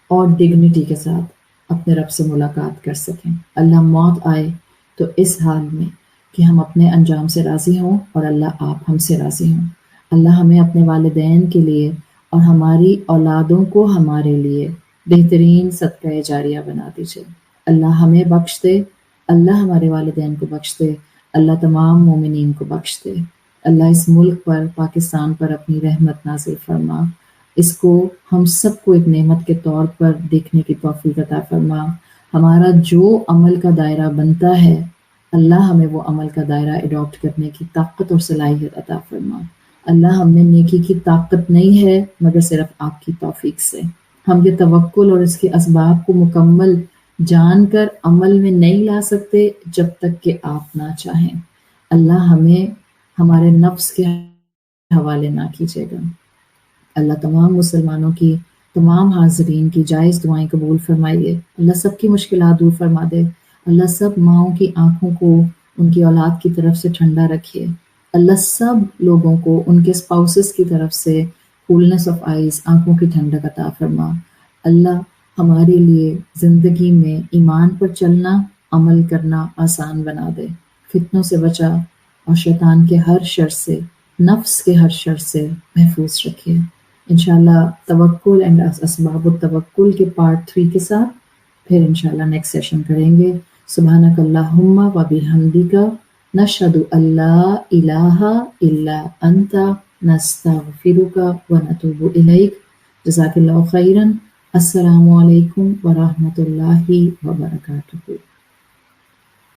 اور ڈگنیٹی کے ساتھ اپنے رب سے ملاقات کر سکیں. اللہ موت آئے تو اس حال میں کہ ہم اپنے انجام سے راضی ہوں اور اللہ آپ ہم سے راضی ہوں. اللہ ہمیں اپنے والدین کے لیے اور ہماری اولادوں کو ہمارے لیے بہترین صدقہ جاریہ بنا دیجیے. اللہ ہمیں بخش دے، اللہ ہمارے والدین کو بخش دے، اللہ تمام مومنین کو بخش دے. اللہ اس ملک پر، پاکستان پر اپنی رحمت نازل فرما. اس کو ہم سب کو ایک نعمت کے طور پر دیکھنے کی توفیق عطا فرما. ہمارا جو عمل کا دائرہ بنتا ہے اللہ ہمیں وہ عمل کا دائرہ اڈاپٹ کرنے کی طاقت اور صلاحیت عطا فرما. اللہ ہم میں نیکی کی طاقت نہیں ہے مگر صرف آپ کی توفیق سے. ہم یہ توکل اور اس کے اسباب کو مکمل جان کر عمل میں نہیں لا سکتے جب تک کہ آپ نہ چاہیں. اللہ ہمیں ہمارے نفس کے حوالے نہ کیجیے گا. اللہ تمام مسلمانوں کی، تمام حاضرین کی جائز دعائیں قبول فرمائیے. اللہ سب کی مشکلات دور فرما دے. اللہ سب ماؤں کی آنکھوں کو ان کی اولاد کی طرف سے ٹھنڈا رکھیے. اللہ سب لوگوں کو ان کے اسپاؤسز کی طرف سے کولنس آف آئیز، آنکھوں کی ٹھنڈک عطا فرما. اللہ ہمارے لیے زندگی میں ایمان پر چلنا، عمل کرنا آسان بنا دے، فتنوں سے بچا اور شیطان کے ہر شر سے، نفس کے ہر شر سے محفوظ رکھے۔ انشاءاللہ توکل اینڈ اسباب التوکل کے پارٹ 3 کے ساتھ پھر انشاءاللہ نیکسٹ سیشن کریں گے۔ سبحانک اللہم و بحمدک، نشہد ان لا الہ الا انت، نستغفرک و نتوب الیک۔ جزاک اللہ خیرا۔ السلام علیکم ورحمۃ اللہ وبرکاتہ۔